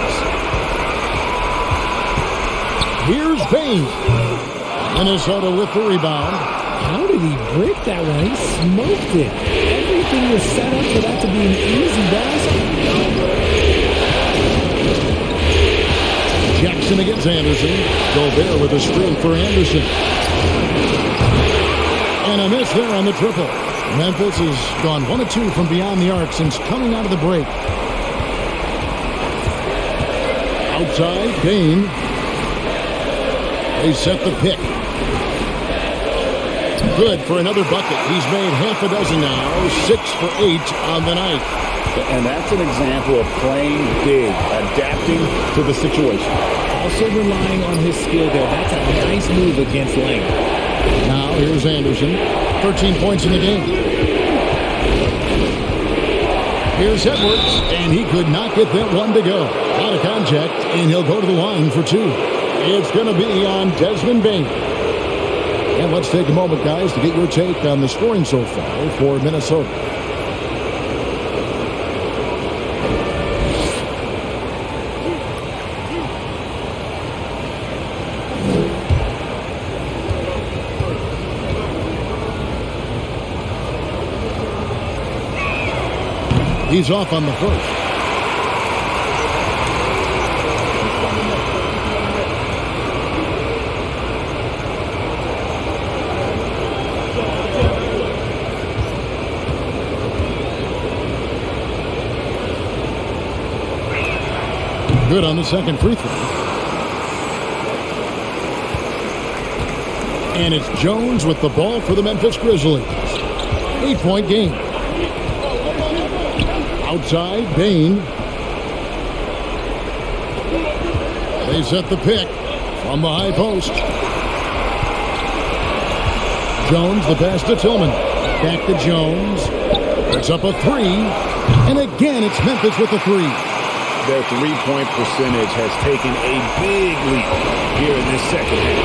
Here's Bain. Minnesota with the rebound. How did he break that one? He smoked it. Everything was set up for that to be an easy basket. Jackson against Anderson. Gobert with a screen for Anderson. And a miss there on the triple. Memphis has gone 1 of 2 from beyond the arc since coming out of the break. Outside, Bain. They set the pick. Good for another bucket. He's made half a dozen now. 6 for 8 on the night. And that's an example of playing big, adapting to the situation. Also relying on his skill there. That's a nice move against length. Now here's Anderson. 13 points in the game. Here's Edwards, and he could not get that one to go. Out of contact, and he'll go to the line for 2. It's going to be on Desmond Bain. And let's take a moment, guys, to get your take on the scoring so far for Minnesota. He's off on the first. Good on the second free throw. And it's Jones with the ball for the Memphis Grizzlies. 8-point game. Outside, Bain. They set the pick from the high post. Jones, the pass to Tillman. Back to Jones. Puts up a 3. And again, it's Memphis with the 3. Their three-point percentage has taken a big leap here in this second half.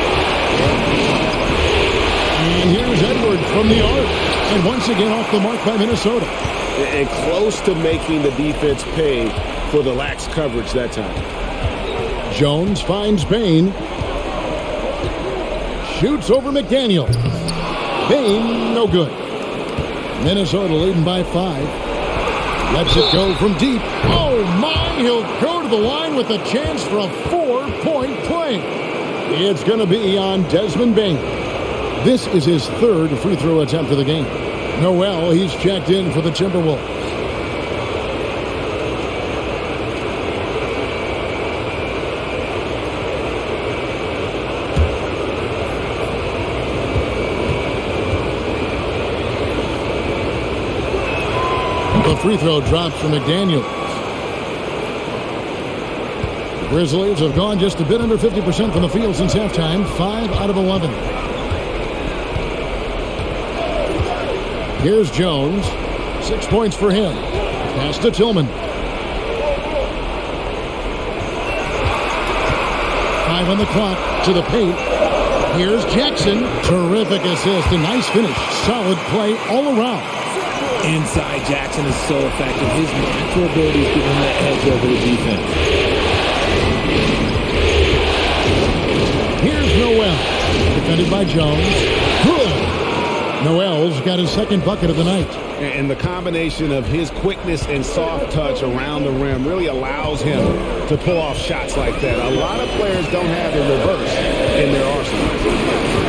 And here's Edwards from the arc. And once again off the mark by Minnesota. And close to making the defense pay for the lax coverage that time. Jones finds Bain. Shoots over McDaniel. Bain, no good. Minnesota leading by 5. Lets it go from deep. Oh, my! He'll go to the line with a chance for a 4-point play. It's going to be on Desmond Bain. This is his 3rd free throw attempt of the game. Noel, he's checked in for the Timberwolves. The free throw drops from McDaniel. The Grizzlies have gone just a bit under 50% from the field since halftime. 5 out of 11. Here's Jones. 6 points for him. Pass to Tillman. 5 on the clock to the paint. Here's Jackson. Terrific assist. A nice finish. Solid play all around. Inside Jackson is so effective. His natural abilities give him that edge over the defense. Here's Noel. Defended by Jones. Good. Noel's got his second bucket of the night. And the combination of his quickness and soft touch around the rim really allows him to pull off shots like that. A lot of players don't have the reverse in their arsenal.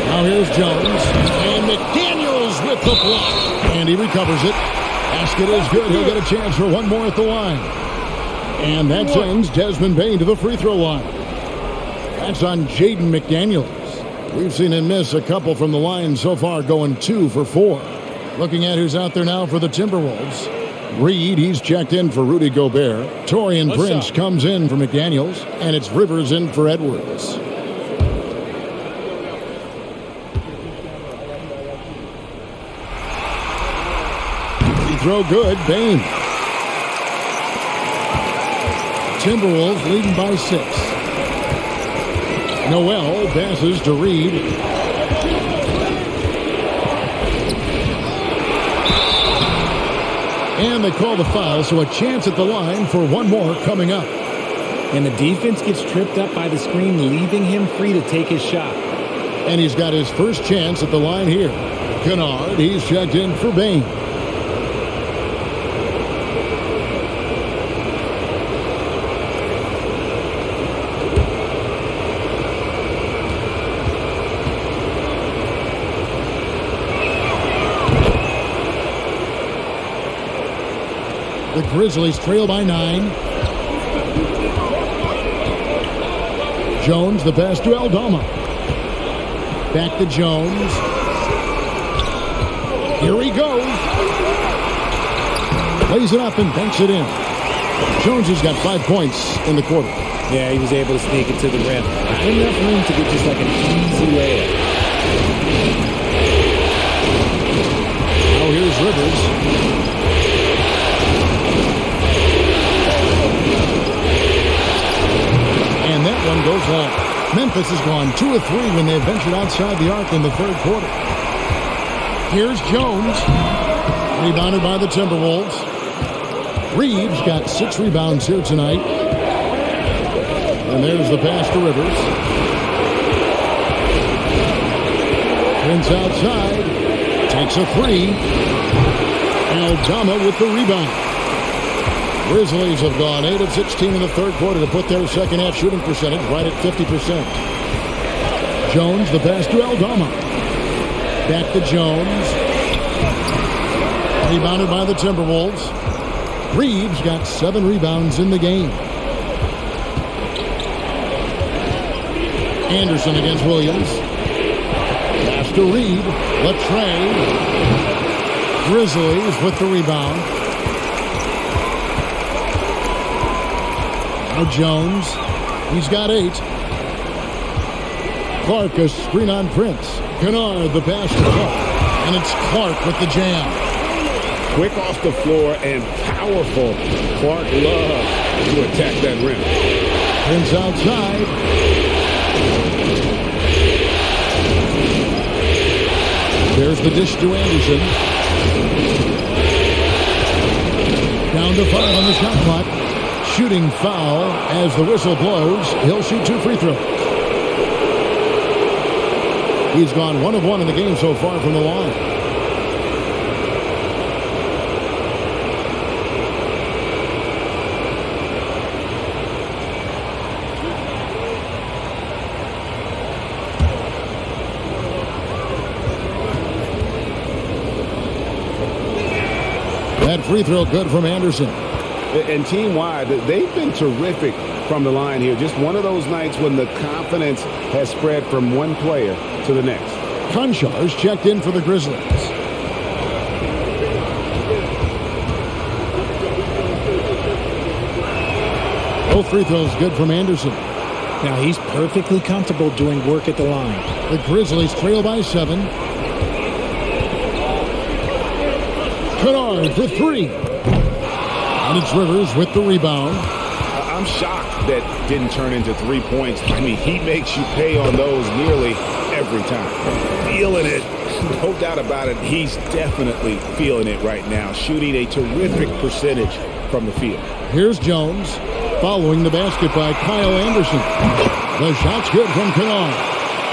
Now here's Jones. And McDaniels with the block. And he recovers it. Basket is good. He'll get a chance for one more at the line. And that sends Desmond Bane to the free throw line. That's on Jaden McDaniels. We've seen him miss a couple from the line so far, going 2 for 4. Looking at who's out there now for the Timberwolves. Reed, he's checked in for Rudy Gobert. Torian Prince comes in for McDaniels. And it's Rivers in for Edwards. Free throw good, Bane. Timberwolves leading by 6. Noel passes to Reed. And they call the foul, so a chance at the line for one more coming up. And the defense gets tripped up by the screen, leaving him free to take his shot. And he's got his first chance at the line here. Kennard, he's checked in for Bane. The Grizzlies trail by 9. Jones, the pass to Aldama. Back to Jones. Here he goes. Lays it up and banks it in. Jones has got 5 points in the quarter. Yeah, he was able to sneak it to the rim. Not enough room to get just like an easy layup. Now here's Rivers. And that one goes long. Memphis has gone 2 of 3 when they ventured outside the arc in the third quarter. Here's Jones. Rebounded by the Timberwolves. Reeves got 6 rebounds here tonight. And there's the pass to Rivers. Prince outside. Takes a 3. Aldama with the rebound. Grizzlies have gone 8 of 16 in the third quarter to put their second half shooting percentage right at 50%. Jones, the pass to Aldama. Back to Jones. Rebounded by the Timberwolves. Reeves got 7 rebounds in the game. Anderson against Williams. Pass to Reed. Latrey. Grizzlies with the rebound. Now Jones. He's got 8. Clark a screen on Prince. Kennard the pass to Clark. And it's Clark with the jam. Quick off the floor and powerful. Clark loves to attack that rim. Prince outside. There's the dish to Anderson. Down to 5 on the shot clock. Shooting foul as the whistle blows. He'll shoot 2 free throws. He's gone 1 of 1 in the game so far from the line. That free throw good from Anderson. And team-wide, they've been terrific from the line here. Just one of those nights when the confidence has spread from one player to the next. Conshar's checked in for the Grizzlies. Both free throws good from Anderson. Now he's perfectly comfortable doing work at the line. The Grizzlies trail by 7. Kennard for 3. And it's Rivers with the rebound. I'm shocked that didn't turn into 3 points. I mean, he makes you pay on those nearly every time. Feeling it. No doubt about it. He's definitely feeling it right now. Shooting a terrific percentage from the field. Here's Jones following the basket by Kyle Anderson. The shot's good from Kennard.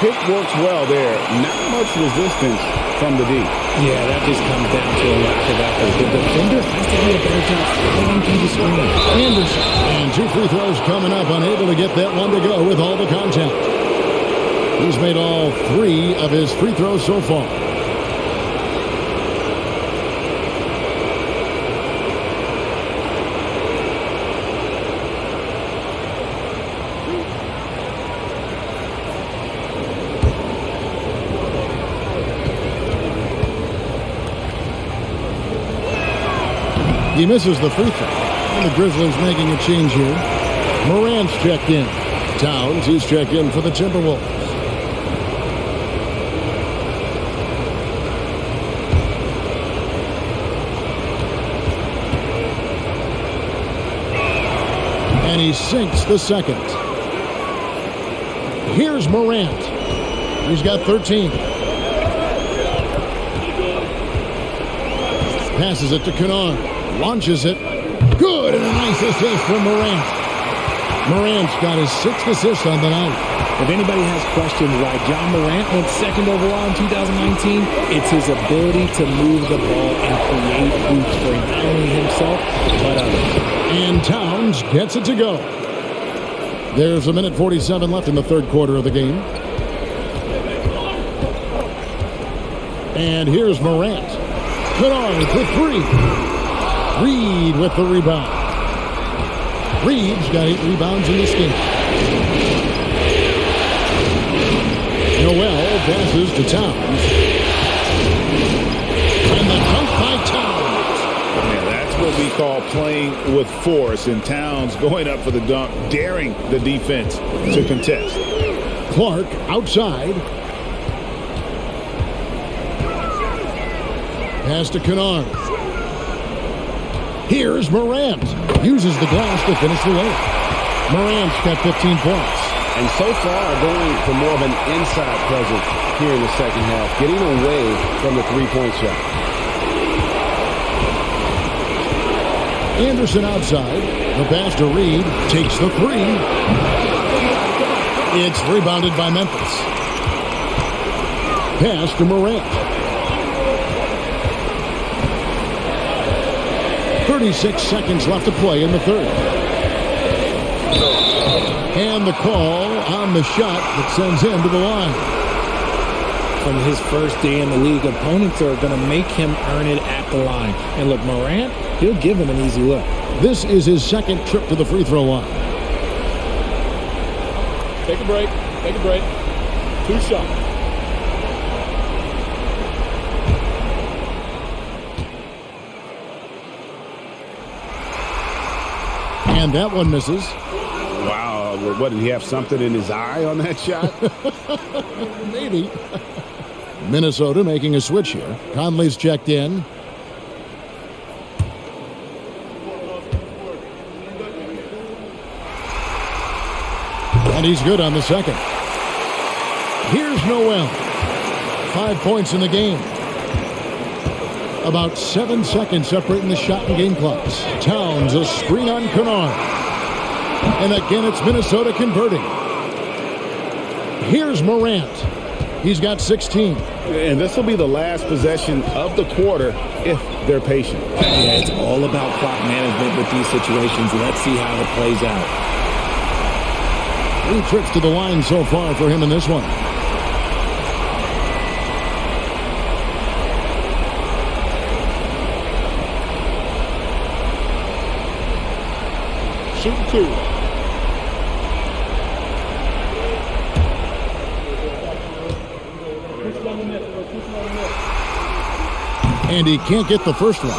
Pick works well there. Not much resistance from the D. Yeah, that just comes down to a lack of effort. The defender has to do a better job flying through the screen. Anderson. And 2 free throws coming up, unable to get that one to go with all the contact. He's made all 3 of his free throws so far. He misses the free throw. And the Grizzlies making a change here. Morant's checked in. Towns, he's checked in for the Timberwolves. And he sinks the second. Here's Morant. He's got 13. Passes it to Kennard. Launches it. Good, and a nice assist from Morant. Morant's got his 6th assist on the night. If anybody has questions why John Morant went 2nd overall in 2019, it's his ability to move the ball and create hoops for not only himself, but others. And Towns gets it to go. There's 1:47 left in the third quarter of the game. And here's Morant. Kennard for 3. Reed with the rebound. Reed's got 8 rebounds in this game. Noel passes to Towns. And the dunk by Towns. Yeah, that's what we call playing with force. And Towns going up for the dunk, daring the defense to contest. Clark outside. Pass to Kennard. Here's Morant. Uses the glass to finish the layup. Morant's got 15 points. And so far, going for more of an inside presence here in the second half, getting away from the three-point shot. Anderson outside. The pass to Reed. Takes the 3. It's rebounded by Memphis. Pass to Morant. 36 seconds left to play in the third. And the call on the shot that sends him to the line. From his first day in the league, opponents are going to make him earn it at the line. And look, Morant, he'll give him an easy look. This is his second trip to the free throw line. Take a break. Take a break. 2 shots. And that one misses. Wow, what, did he have something in his eye on that shot? Maybe. Minnesota making a switch here. Conley's checked in. And he's good on the second. Here's Noel. 5 points in the game. About 7 seconds separating the shot and game clocks. Towns, a screen on Kennard. And again, it's Minnesota converting. Here's Morant. He's got 16. And this will be the last possession of the quarter if they're patient. Yeah, it's all about clock management with these situations. Let's see how it plays out. 3 trips to the line so far for him in this one. Shooting 2. And he can't get the first one.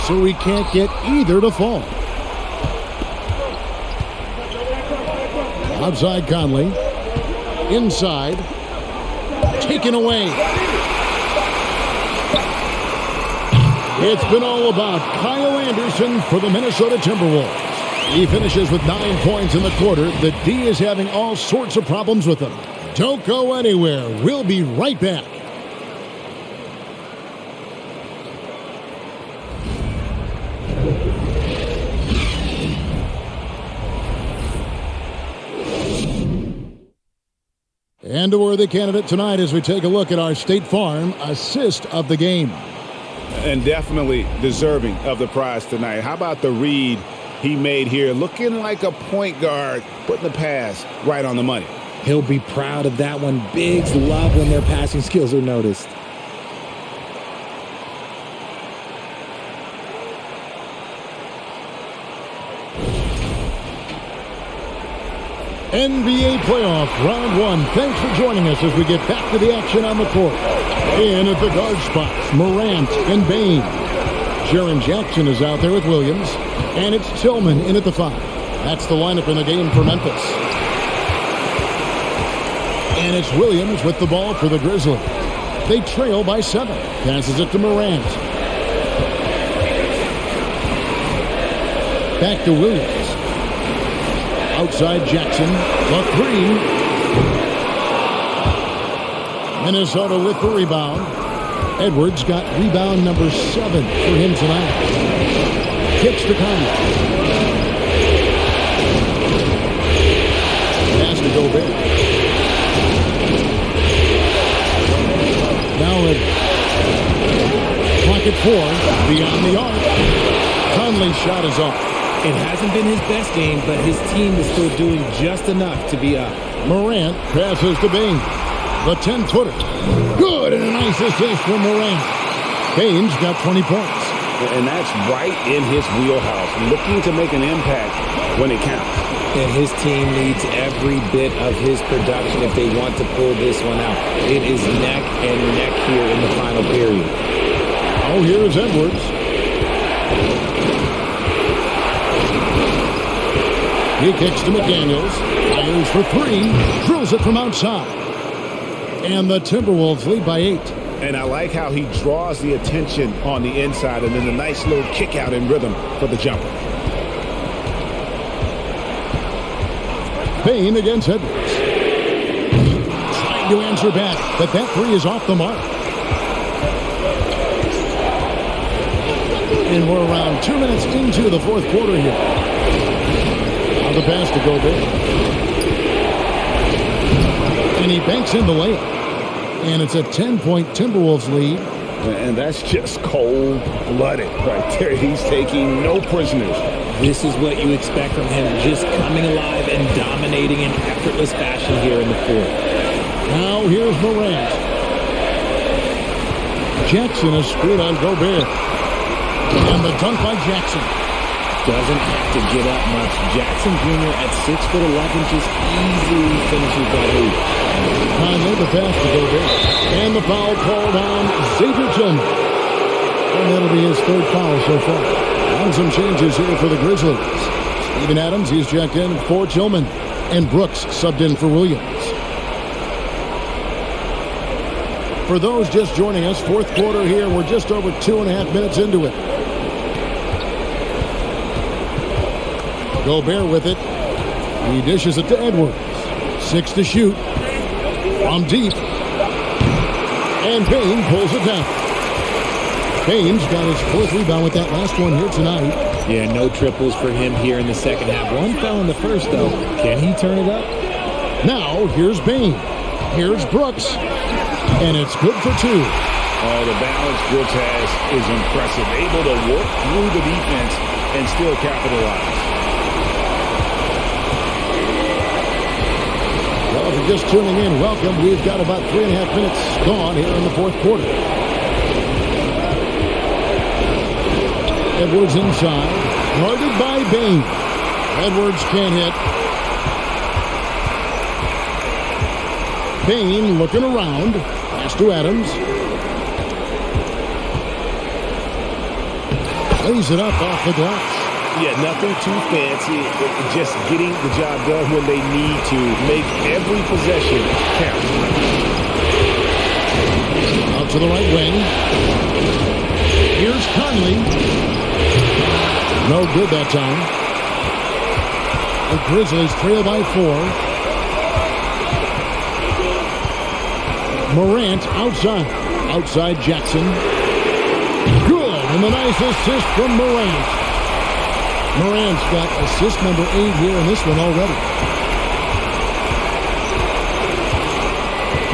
So he can't get either to fall. Outside Conley. Inside. Taken away. It's been all about Kyle Anderson for the Minnesota Timberwolves. He finishes with 9 points in the quarter. The D is having all sorts of problems with him. Don't go anywhere. We'll be right back. And a worthy candidate tonight as we take a look at our State Farm assist of the game. And definitely deserving of the prize tonight. How about the read he made here? Looking like a point guard, putting the pass right on the money. He'll be proud of that one. Bigs love when their passing skills are noticed. NBA playoff round 1. Thanks for joining us as we get back to the action on the court. In at the guard spots, Morant and Bain. Jaren Jackson is out there with Williams. And it's Tillman in at the 5. That's the lineup in the game for Memphis. And it's Williams with the ball for the Grizzlies. They trail by 7. Passes it to Morant. Back to Williams. Outside Jackson, the 3. Minnesota with the rebound. Edwards got rebound number 7 for him tonight. Kicks to Conley. Pass to Gobert. Now at clock at 4, beyond the arc. Conley's shot is off. It hasn't been his best game, but his team is still doing just enough to be up. Morant passes to Bain. The 10-footer. Good, and a nice assist from Morant. Bain's got 20 points. And that's right in his wheelhouse. Looking to make an impact when it counts. And his team needs every bit of his production if they want to pull this one out. It is neck and neck here in the final period. Oh, here's Edwards. He kicks to McDaniels. Fires for 3. Drills it from outside. And the Timberwolves lead by 8. And I like how he draws the attention on the inside and then a nice little kick out in rhythm for the jumper. Bain against Edwards. Trying to answer back, but that 3 is off the mark. And we're around 2 minutes into the fourth quarter here. Now the pass to Gobert. And he banks in the layup. And it's a 10-point Timberwolves lead. And that's just cold-blooded right there. He's taking no prisoners. This is what you expect from him, just coming alive and dominating in effortless fashion here in the fourth. Now here's Morant. Jackson is screwed on Gobert. And the dunk by Jackson. Doesn't have to get up much. Jackson Jr. at 6'11" just easily finishes that hoop. Conley, the pass to Gobert. And the foul called on Xavier Tillman. And that'll be his 3rd foul so far. And some changes here for the Grizzlies. Steven Adams, he's checked in for Tillman. And Brooks subbed in for Williams. For those just joining us, fourth quarter here. We're just over 2.5 minutes into it. Gobert with it. He dishes it to Edwards. 6 to shoot. From deep. And Bain pulls it down. Bain's got his 4th rebound with that last one here tonight. Yeah, no triples for him here in the second half. One fell in the first, though. Can he turn it up? Now, here's Bain. Here's Brooks. And it's good for 2. Oh, the balance Brooks has is impressive. Able to work through the defense and still capitalize. Well, if you're just tuning in, welcome. We've got about 3.5 minutes gone here in the fourth quarter. Edwards inside. Guarded by Bain. Edwards can't hit. Bain looking around. Pass to Adams. Lays it up off the glass. Yeah, nothing too fancy. Just getting the job done when they need to. Make every possession count. Out to the right wing. Here's Conley. No good that time. The Grizzlies trail by 4. Morant outside. Outside Jackson. Good. And a nice assist from Morant. Morant's got assist number 8 here in this one already.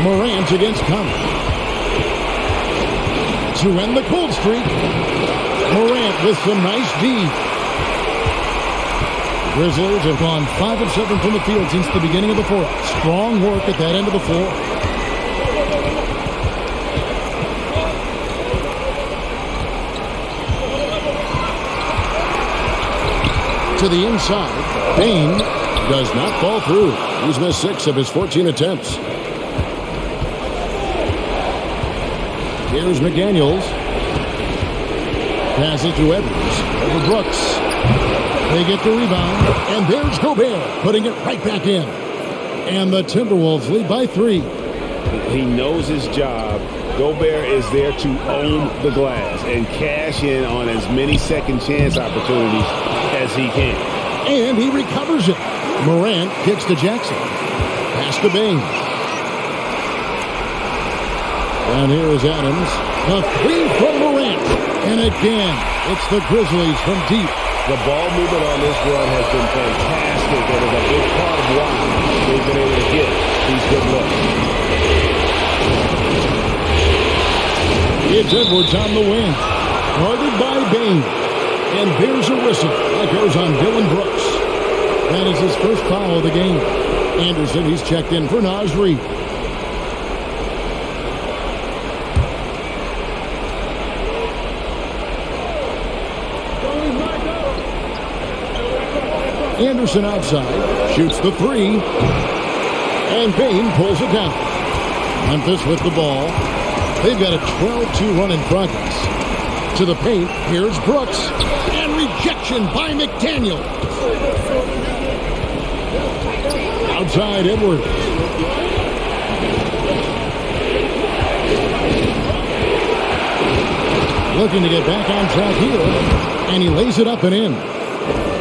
Morant against Conley. To end the cold streak. Morant with some nice D. Grizzlies have gone 5 of 7 from the field since the beginning of the fourth. Strong work at that end of the floor. To the inside. Bain does not fall through. He's missed 6 of his 14 attempts. Here's McDaniels. Pass it to Edwards. Over Brooks. They get the rebound. And there's Gobert putting it right back in. And the Timberwolves lead by 3. He knows his job. Gobert is there to own the glass and cash in on as many second chance opportunities as he can. And he recovers it. Morant kicks to Jackson. Pass to Bain. Down here is Adams. The 3 from Morant. And again, it's the Grizzlies from deep. The ball movement on this run has been fantastic. It is a big part of why they've been able to get these good looks. It's Edwards on the wing. Guarded by Bain. And there's a whistle. That goes on Dylan Brooks. That is his first foul of the game. Anderson, he's checked in for Naz Reid. Anderson outside, shoots the 3, and Bain pulls it down. Memphis with the ball. They've got a 12-2 run in progress. To the paint, here's Brooks, and rejection by McDaniel. Outside Edwards. Looking to get back on track here, and he lays it up and in.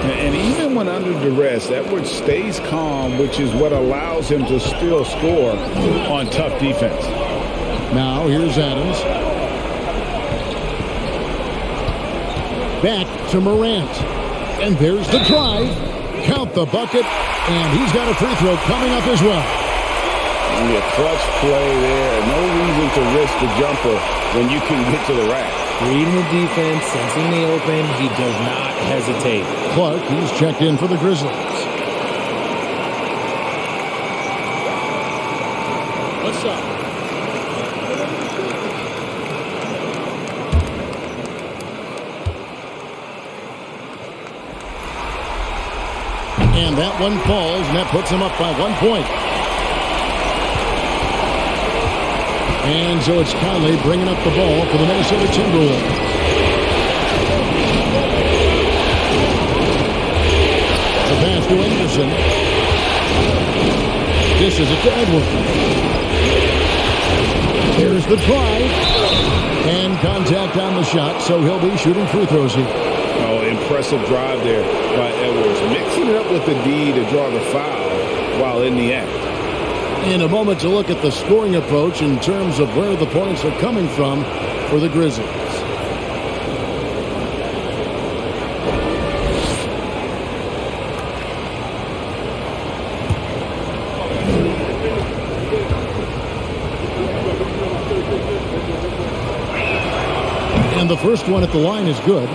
And even when under duress, Edwards stays calm, which is what allows him to still score on tough defense. Now here's Adams. Back to Morant. And there's the drive. Count the bucket. And he's got a free throw coming up as well. A clutch play there. No reason to risk the jumper when you can get to the rack. Reading the defense, sensing the open, he does not hesitate. Clark, he's checked in for the Grizzlies. What's up? And that one falls, and that puts him up by 1 point. And so it's Conley bringing up the ball for the Minnesota Timberwolves. The pass to Anderson. Dishes it to Edwards. Here's the drive. And contact on the shot, so he'll be shooting free throws here. Oh, impressive drive there by Edwards. Mixing it up with the D to draw the foul while in the act. In a moment to look at the scoring approach in terms of where the points are coming from for the Grizzlies. And the first one at the line is good.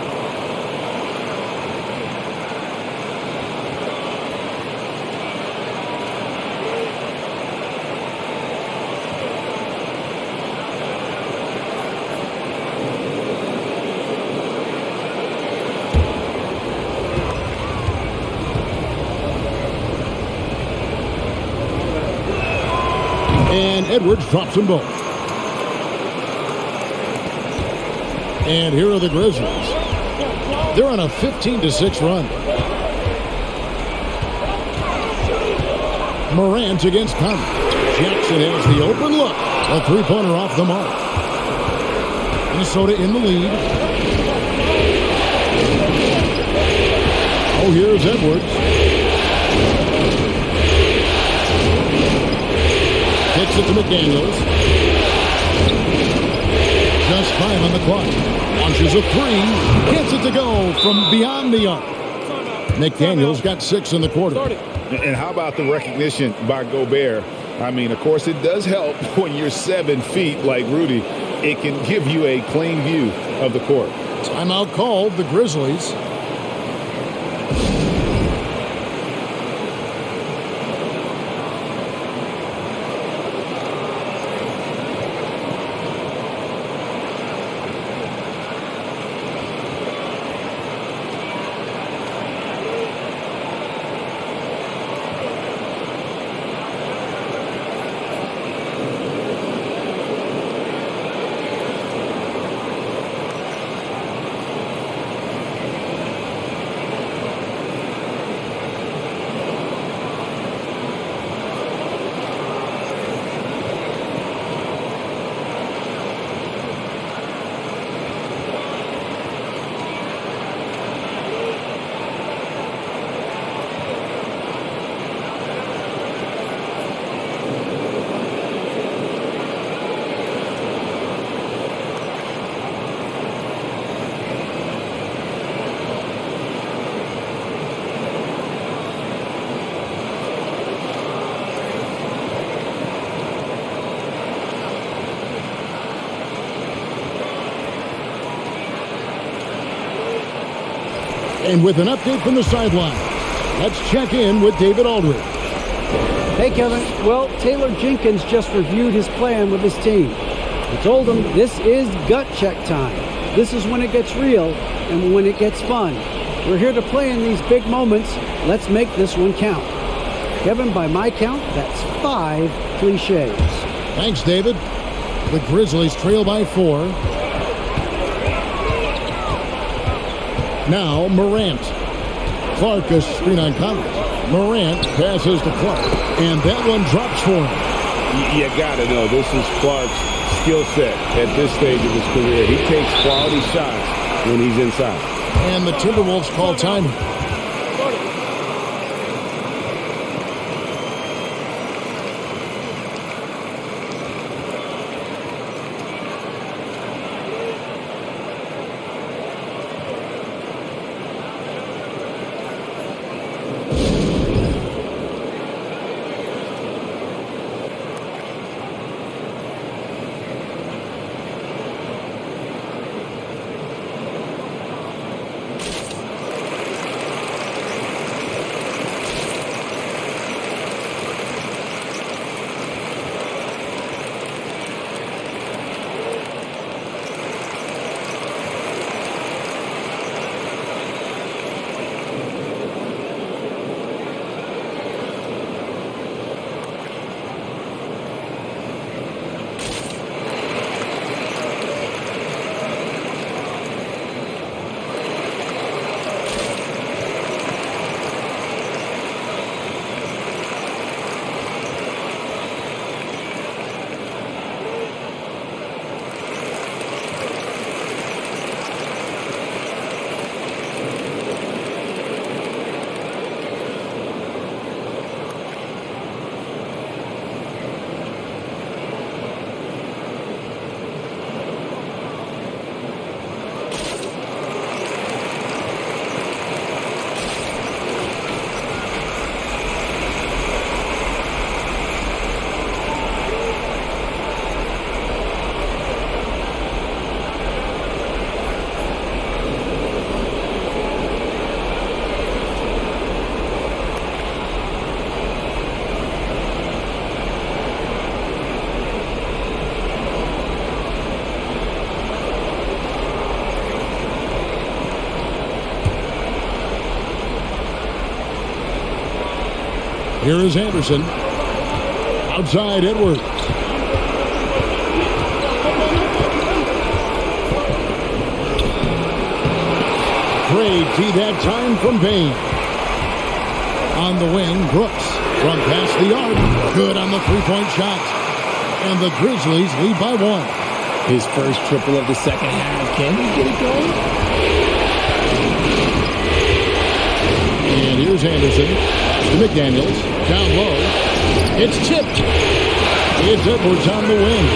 And Edwards drops them both. And here are the Grizzlies. They're on a 15-6 run. Morant against Conley. Jackson has the open look. A three-pointer off the mark. Minnesota in the lead. Oh, here's Edwards. Kicks it to McDaniels. Just 5 on the clock. Launches a three. Gets it to go from beyond the arc. McDaniels got 6 in the quarter. And how about the recognition by Gobert? I mean, of course, it does help when you're 7 feet like Rudy. It can give you a clean view of the court. Timeout called, the Grizzlies. And with an update from the sideline, let's check in with David Aldridge. Hey, Kevin. Well, Taylor Jenkins just reviewed his plan with his team. He told them this is gut check time. This is when it gets real and when it gets fun. We're here to play in these big moments. Let's make this one count. Kevin, by my count, that's 5 cliches. Thanks, David. The Grizzlies trail by 4. Now Morant. Clark a screen on Conley. Morant passes to Clark. And that one drops for him. You got to know, this is Clark's skill set at this stage of his career. He takes quality shots when he's inside. And the Timberwolves call time. Here is Anderson. Outside Edwards. Great see that time from Bain. On the wing, Brooks from past the arc. Good on the three-point shot. And the Grizzlies lead by 1. His first triple of the second half. Can he get it going? And here's Anderson to McDaniels. Down low. It's tipped. It's Edwards on the wing.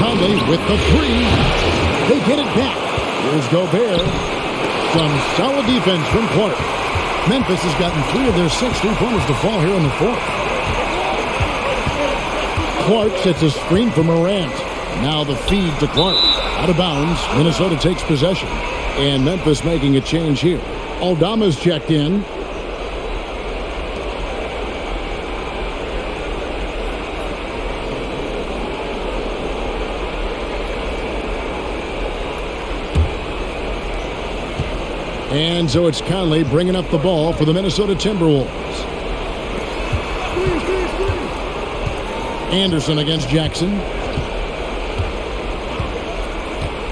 Conley with the 3. They get it back. Here's Gobert. Some solid defense from Clark. Memphis has gotten 3 of their 6 3-pointers to fall here in the 4th. Clark sets a screen for Morant. Now the feed to Clark. Out of bounds. Minnesota takes possession. And Memphis making a change here. Aldama's checked in. And so it's Conley bringing up the ball for the Minnesota Timberwolves. Anderson against Jackson.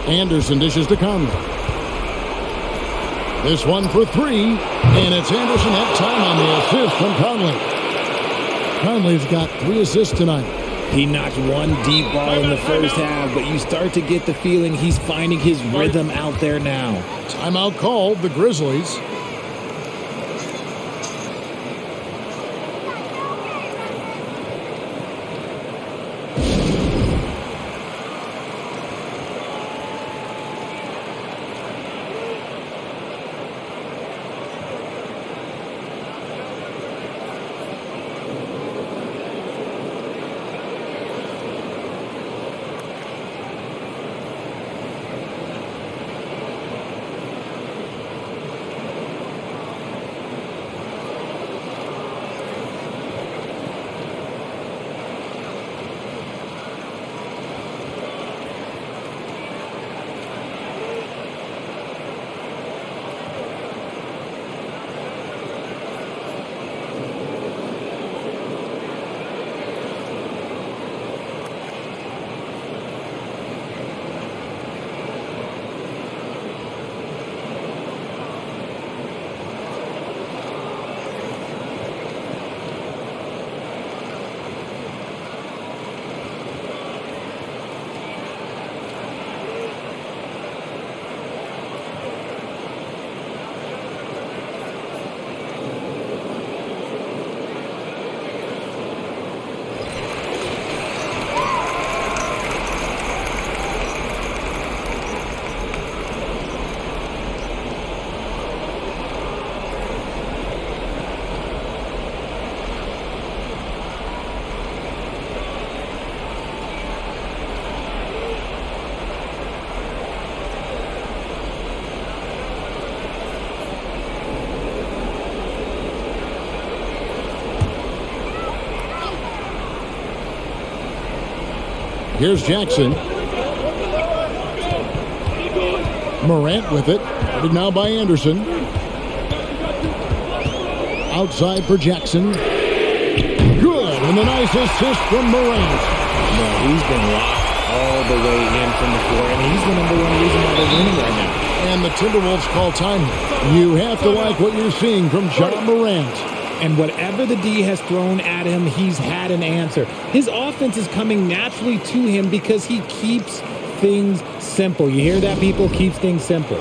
Anderson dishes to Conley. This one for 3. And it's Anderson that time on the assist from Conley. Conley's got 3 assists tonight. He knocked one deep ball in the first half, but you start to get the feeling he's finding his rhythm out there now. Timeout called, the Grizzlies. Here's Jackson. Morant with it. Guarded now by Anderson. Outside for Jackson. Good. And a nice assist from Morant. No, he's been locked all the way in from the floor, and he's the number one reason why they're winning right now. And the Timberwolves call time. You have to like what you're seeing from John Morant. And whatever the D has thrown at him, he's had an answer. His offense is coming naturally to him because he keeps things simple. You hear that, people? Keeps things simple.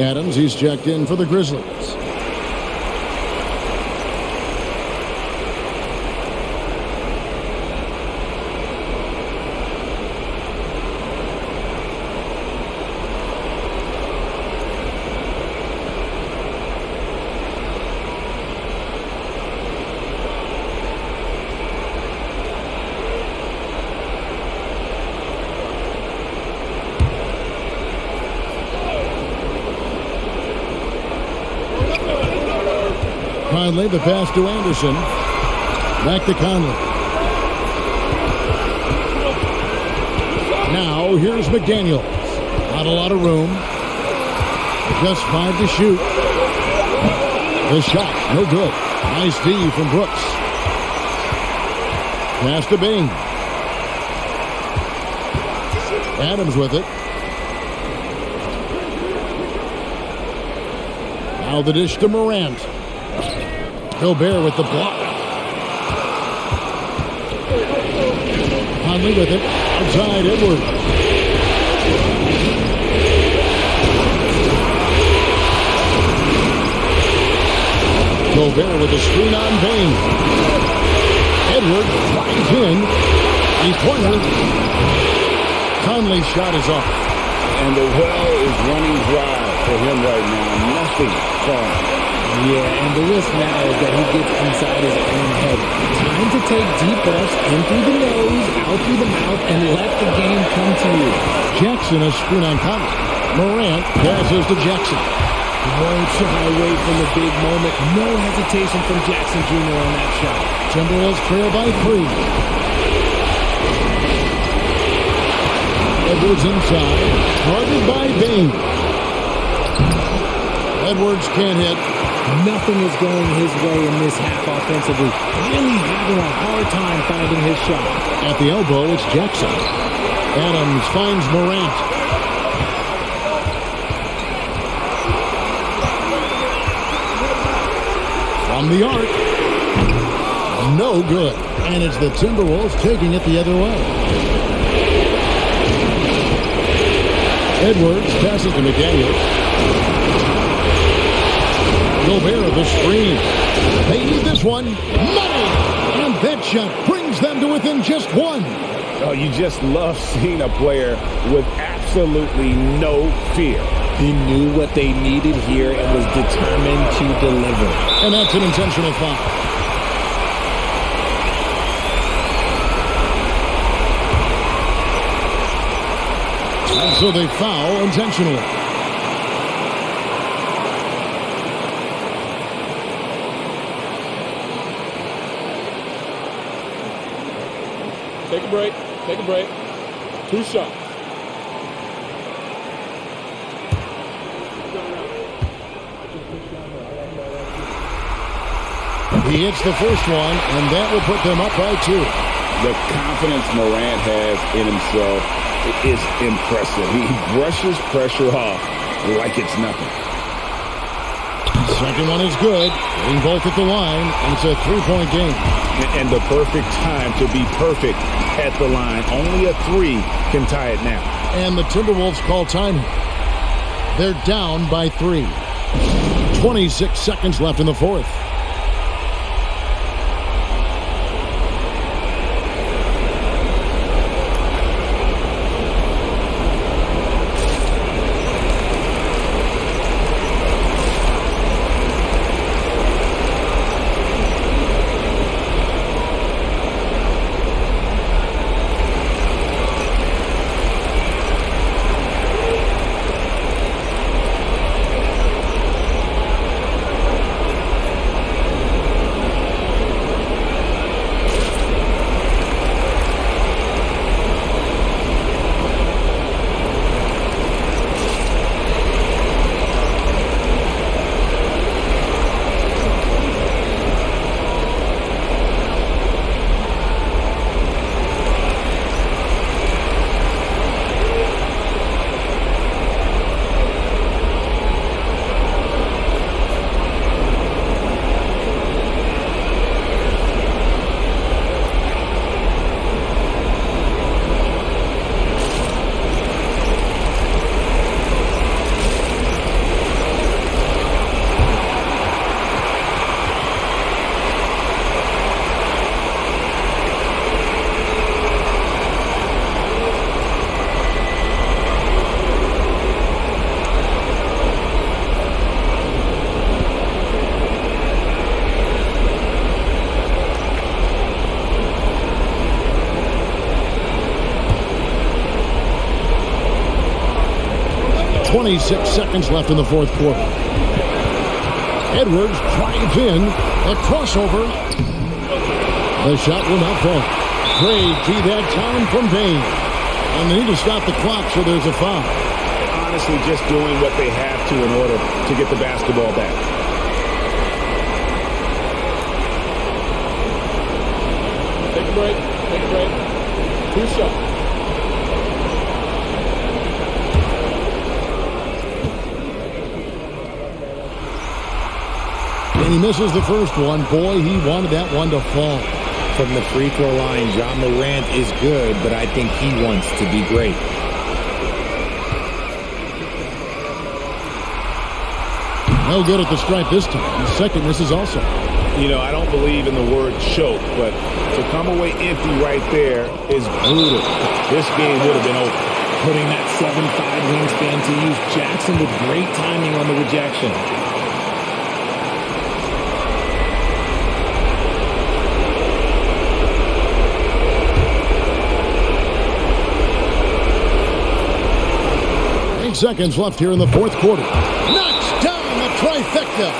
Adams, he's checked in for the Grizzlies. Conley, the pass to Anderson. Back to Conley. Now, here's McDaniels. Not a lot of room. Just 5 to shoot. The shot, no good. Nice D from Brooks. Pass to Bing. Adams with it. Now the dish to Morant. Gobert with the block. Conley with it. Outside Edwards. Gobert with a screen on Bing. Edwards drives in. He's cornered. Conley's shot is off. And the well is running dry for him right now. Nothing falling. Yeah, and the risk now is that he gets inside his own head. Time to take deep breaths in through the nose, out through the mouth, and let the game come to you. Jackson a screen on Conley. Morant passes to Jackson. Won't shy away from the big moment. No hesitation from Jackson Jr. on that shot. Timberwolves trail by 3. Edwards inside. Guarded by Bing. Edwards can't hit. Nothing is going his way in this half offensively. Really having a hard time finding his shot. At the elbow, it's Jackson. Adams finds Morant. From the arc. No good. And it's the Timberwolves taking it the other way. Edwards passes to McDaniels. Gobert the screen. They need this one. Money! And that shot brings them to within just 1. Oh, you just love seeing a player with absolutely no fear. He knew what they needed here and was determined to deliver. And that's an intentional foul. And so they foul intentionally. Take a break. Take a break. 2 shots. He hits the first one, and that will put them up by 2. The confidence Morant has in himself is impressive. He brushes pressure off like it's nothing. Second one is good. Getting both at the line, and it's a 3-point game. And the perfect time to be perfect at the line. Only a 3 can tie it now. And the Timberwolves call time. They're down by 3. 26 seconds left in the fourth. 26 seconds left in the fourth quarter. Edwards drives in. A crossover. The shot will not fall. Great see that time from Bain. And they need to stop the clock, so there's a foul. Honestly, just doing what they have to in order to get the basketball back. Take a break. Take a break. 2 shots. And he misses the first one. Boy, he wanted that one to fall. From the free throw line, John Morant is good, but I think he wants to be great. No good at the stripe this time. The second misses also. You know, I don't believe in the word choke, but to come away empty right there is brutal. This game would have been over. Putting that 7'5" wingspan to use. Jackson with great timing on the rejection. Seconds left here in the fourth quarter. Knocks down the trifecta.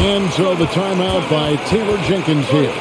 And so the timeout by Taylor Jenkins here.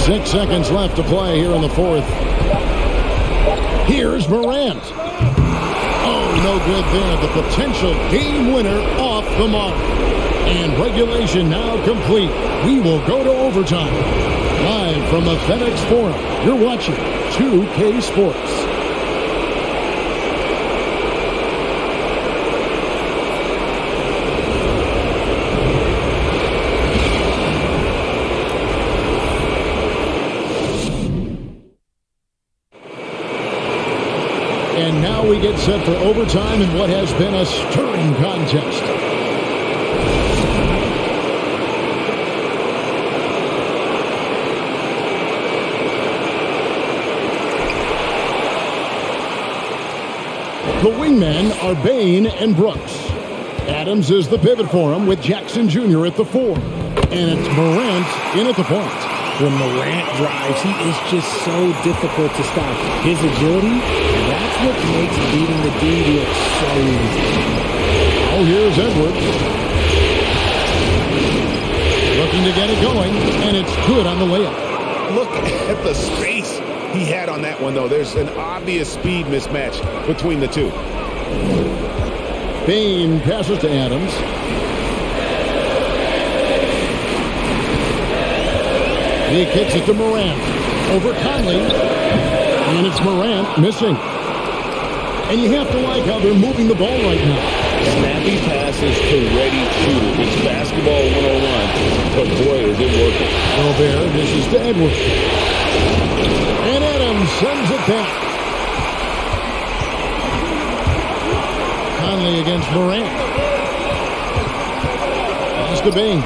Six seconds left to play here in the fourth. Here's Morant. Oh, no good there. The potential game winner off the mark. And regulation now complete. We will go to overtime. Live from the FedEx Forum, you're watching 2K Sports. And now we get set for overtime in what has been a stirring contest. The wingmen are Bain and Brooks. Adams is the pivot for him with Jackson Jr. at the 4. And it's Morant in at the point. When Morant drives, he is just so difficult to stop. His agility, that's what makes beating the D look so easy. Oh, here's Edwards. Looking to get it going, and it's good on the layup. Look at the space he had on that one, though. There's an obvious speed mismatch between the two. Bain passes to Adams. He kicks it to Morant. Over Conley. And it's Morant missing. And you have to like how they're moving the ball right now. Snappy passes to ready shooters. It's basketball 101. But boy, is it working. Gobert dishes to Edwards. And Adams sends it back. Conley against Morant. Pass to Bain.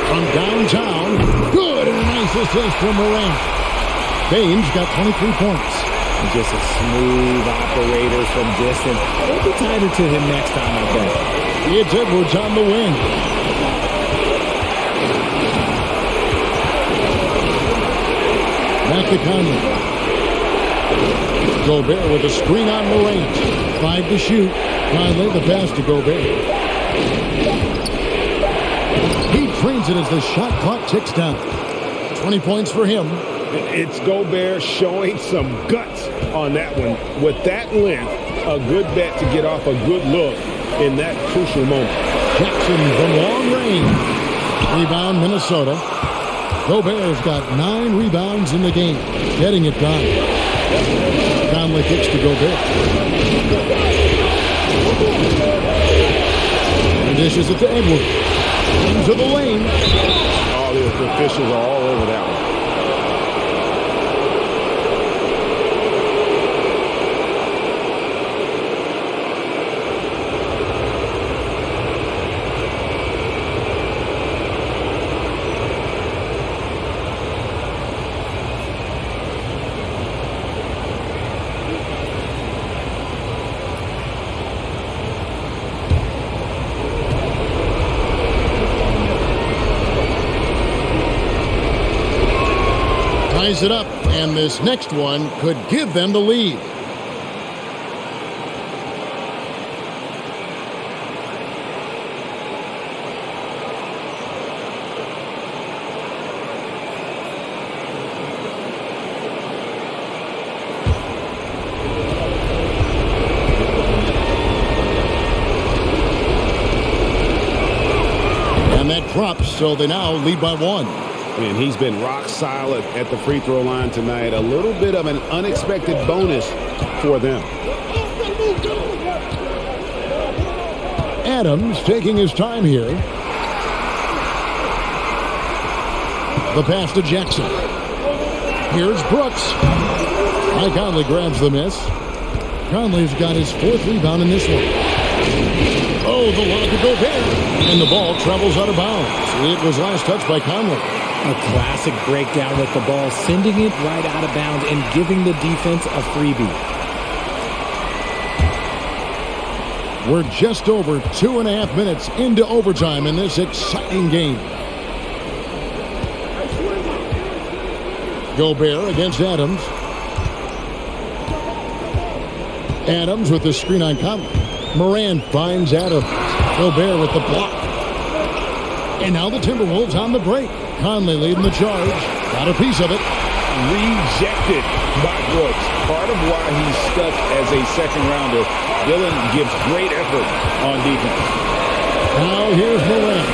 From downtown. Good, and a nice assist from Morant. Bain's got 23 points. He's just a smooth operator from distance. We'll be tighter to him next time, I bet. It's Edwards on the wing. Back to Conley. Gobert with a screen on Morant. 5 to shoot. Conley, the pass to Gobert. He trains it as the shot clock ticks down. 20 points for him. It's Gobert showing some guts on that one. With that length, a good bet to get off a good look in that crucial moment. Jackson from long range. Rebound, Minnesota. Gobert's got 9 rebounds in the game. Getting it done. Conley kicks to Gobert. And dishes it to Edwards. Into the lane. All the officials are all over that one. Ties it up, and this next one could give them the lead. And that drops, so they now lead by 1. And he's been rock solid at the free throw line tonight. A little bit of an unexpected bonus for them. Adams taking his time here. The pass to Jackson. Here's Brooks. Mike Conley grabs the miss. Conley's got his 4th rebound in this one. Oh, the lob to Gobert. And the ball travels out of bounds. It was last touched by Conley. A classic breakdown with the ball, sending it right out of bounds and giving the defense a freebie. We're just over 2.5 minutes into overtime in this exciting game. Gobert against Adams. Adams with the screen on Conley. Moran finds Adams. Gobert with the block. And now the Timberwolves on the break. Conley leading the charge. Got a piece of it. Rejected by Brooks. Part of why he's stuck as a second rounder. Dillon gives great effort on defense. Now here's Moran.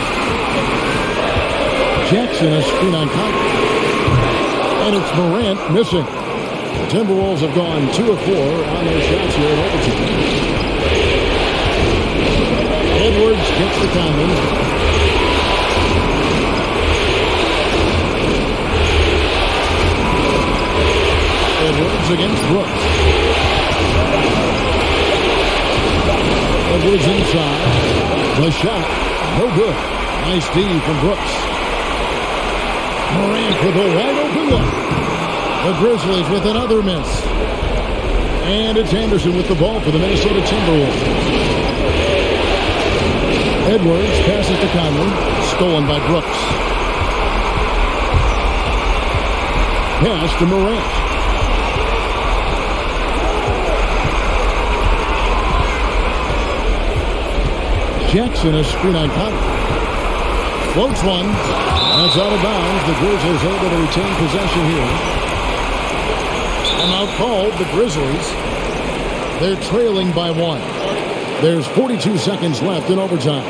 Jackson a screen on Conley. And it's Morant missing. The Timberwolves have gone 2 of 4 on their shots here in overtime. Edwards gets the Conley. Edwards against Brooks. Edwards inside. The shot. No good. Nice D from Brooks. Morant with a wide open look. The Grizzlies with another miss. And it's Anderson with the ball for the Minnesota Timberwolves. Edwards passes to Conley. Stolen by Brooks. Pass to Morant. Jackson a screen on Conley. Floats one. That's out of bounds. The Grizzlies able to retain possession here. Timeout called. The Grizzlies. They're trailing by 1. There's 42 seconds left in overtime.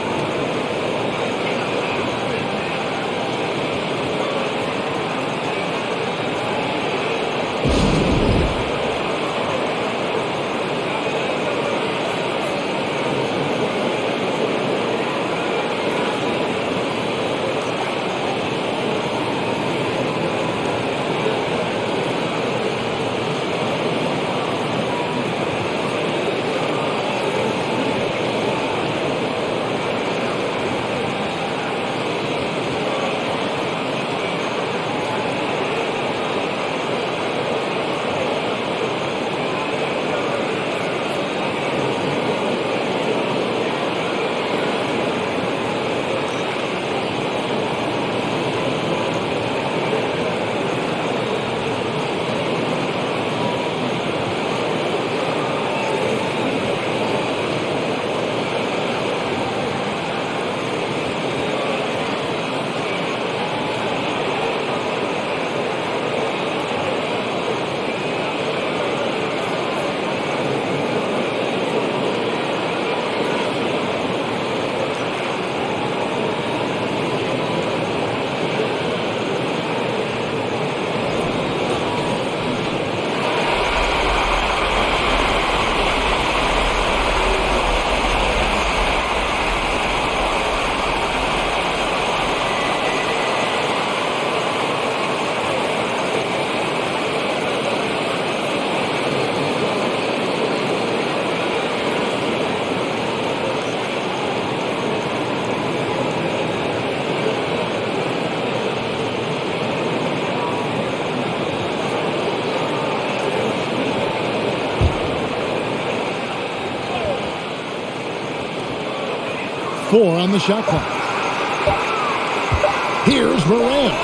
4 on the shot clock. Here's Morant.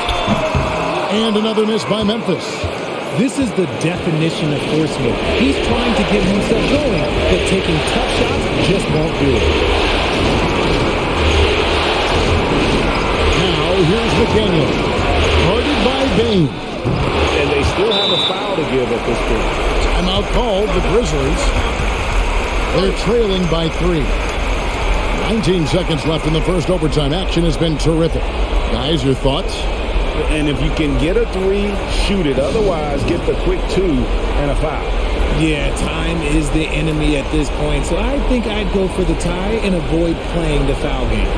And another miss by Memphis. This is the definition of forcing. He's trying to get himself going, but taking tough shots just won't do it. Now here's McDaniel. Guarded by Bain. And they still have a foul to give at this point. Timeout called, the Grizzlies. They're trailing by 3. 19 seconds left in the first overtime. Action has been terrific. Guys, your thoughts? And if you can get a 3, shoot it. Otherwise, get the quick 2 and a foul. Yeah, time is the enemy at this point, so I think I'd go for the tie and avoid playing the foul game.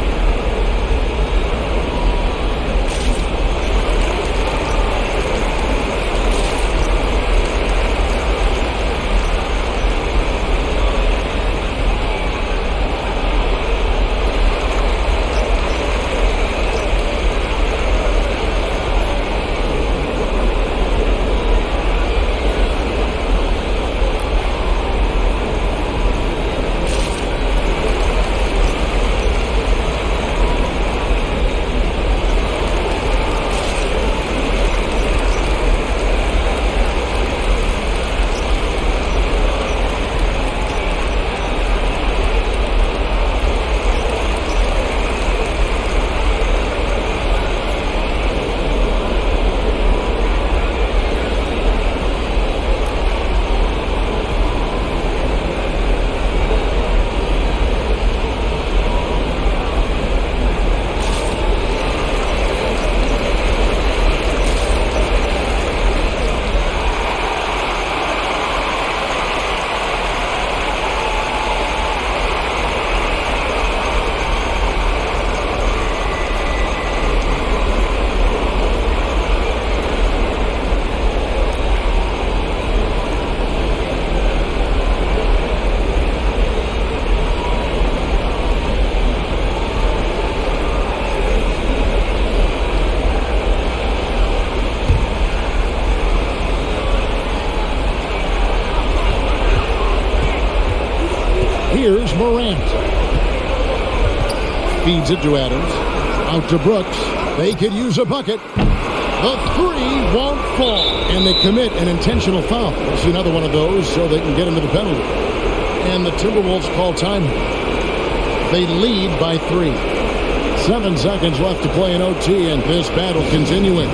Here's Morant. Feeds it to Adams. Out to Brooks. They could use a bucket. The 3 won't fall. And they commit an intentional foul. We'll see another one of those so they can get into the penalty. And the Timberwolves call time. They lead by 3. 7 seconds left to play in OT, and this battle continuing.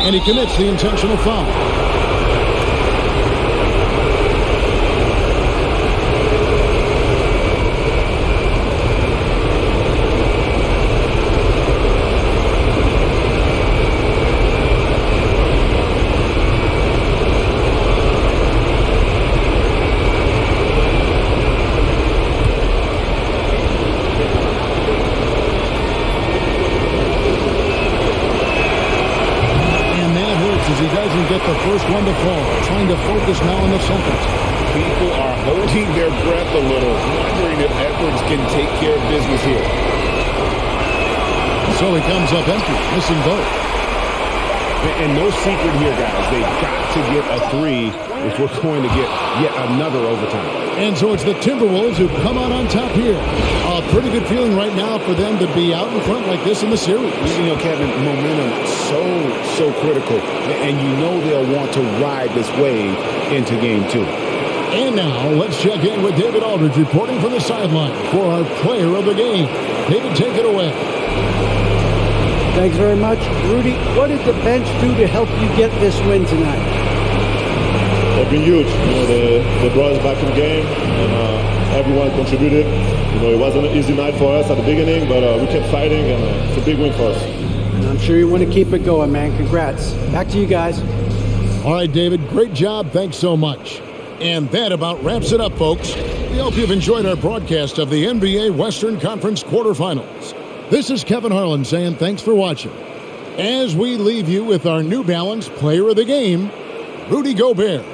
And he commits the intentional foul. as he doesn't get the first one to fall. Trying to focus now on the second. People are holding their breath a little, wondering if Edwards can take care of business here. So he comes up empty, missing both. And no secret here, guys. They've got to get a three if we're going to get yet another overtime. And so it's the Timberwolves who come out on top here. A pretty good feeling right now for them to be out in front like this in the series. You know, Kevin, momentum so critical. And you know they'll want to ride this wave into game 2. And now let's check in with David Aldridge reporting from the sideline for our player of the game. David, take it away. Thanks very much. Rudy, what did the bench do to help you get this win tonight? They've been huge. You know, they brought us back in the game, and everyone contributed. You know, it wasn't an easy night for us at the beginning, but we kept fighting, and it's a big win for us. And I'm sure you want to keep it going, man. Congrats. Back to you guys. All right, David, great job. Thanks so much. And that about wraps it up, folks. We hope you've enjoyed our broadcast of the NBA Western Conference quarterfinals. This is Kevin Harlan saying thanks for watching. As we leave you with our New Balance Player of the Game, Rudy Gobert.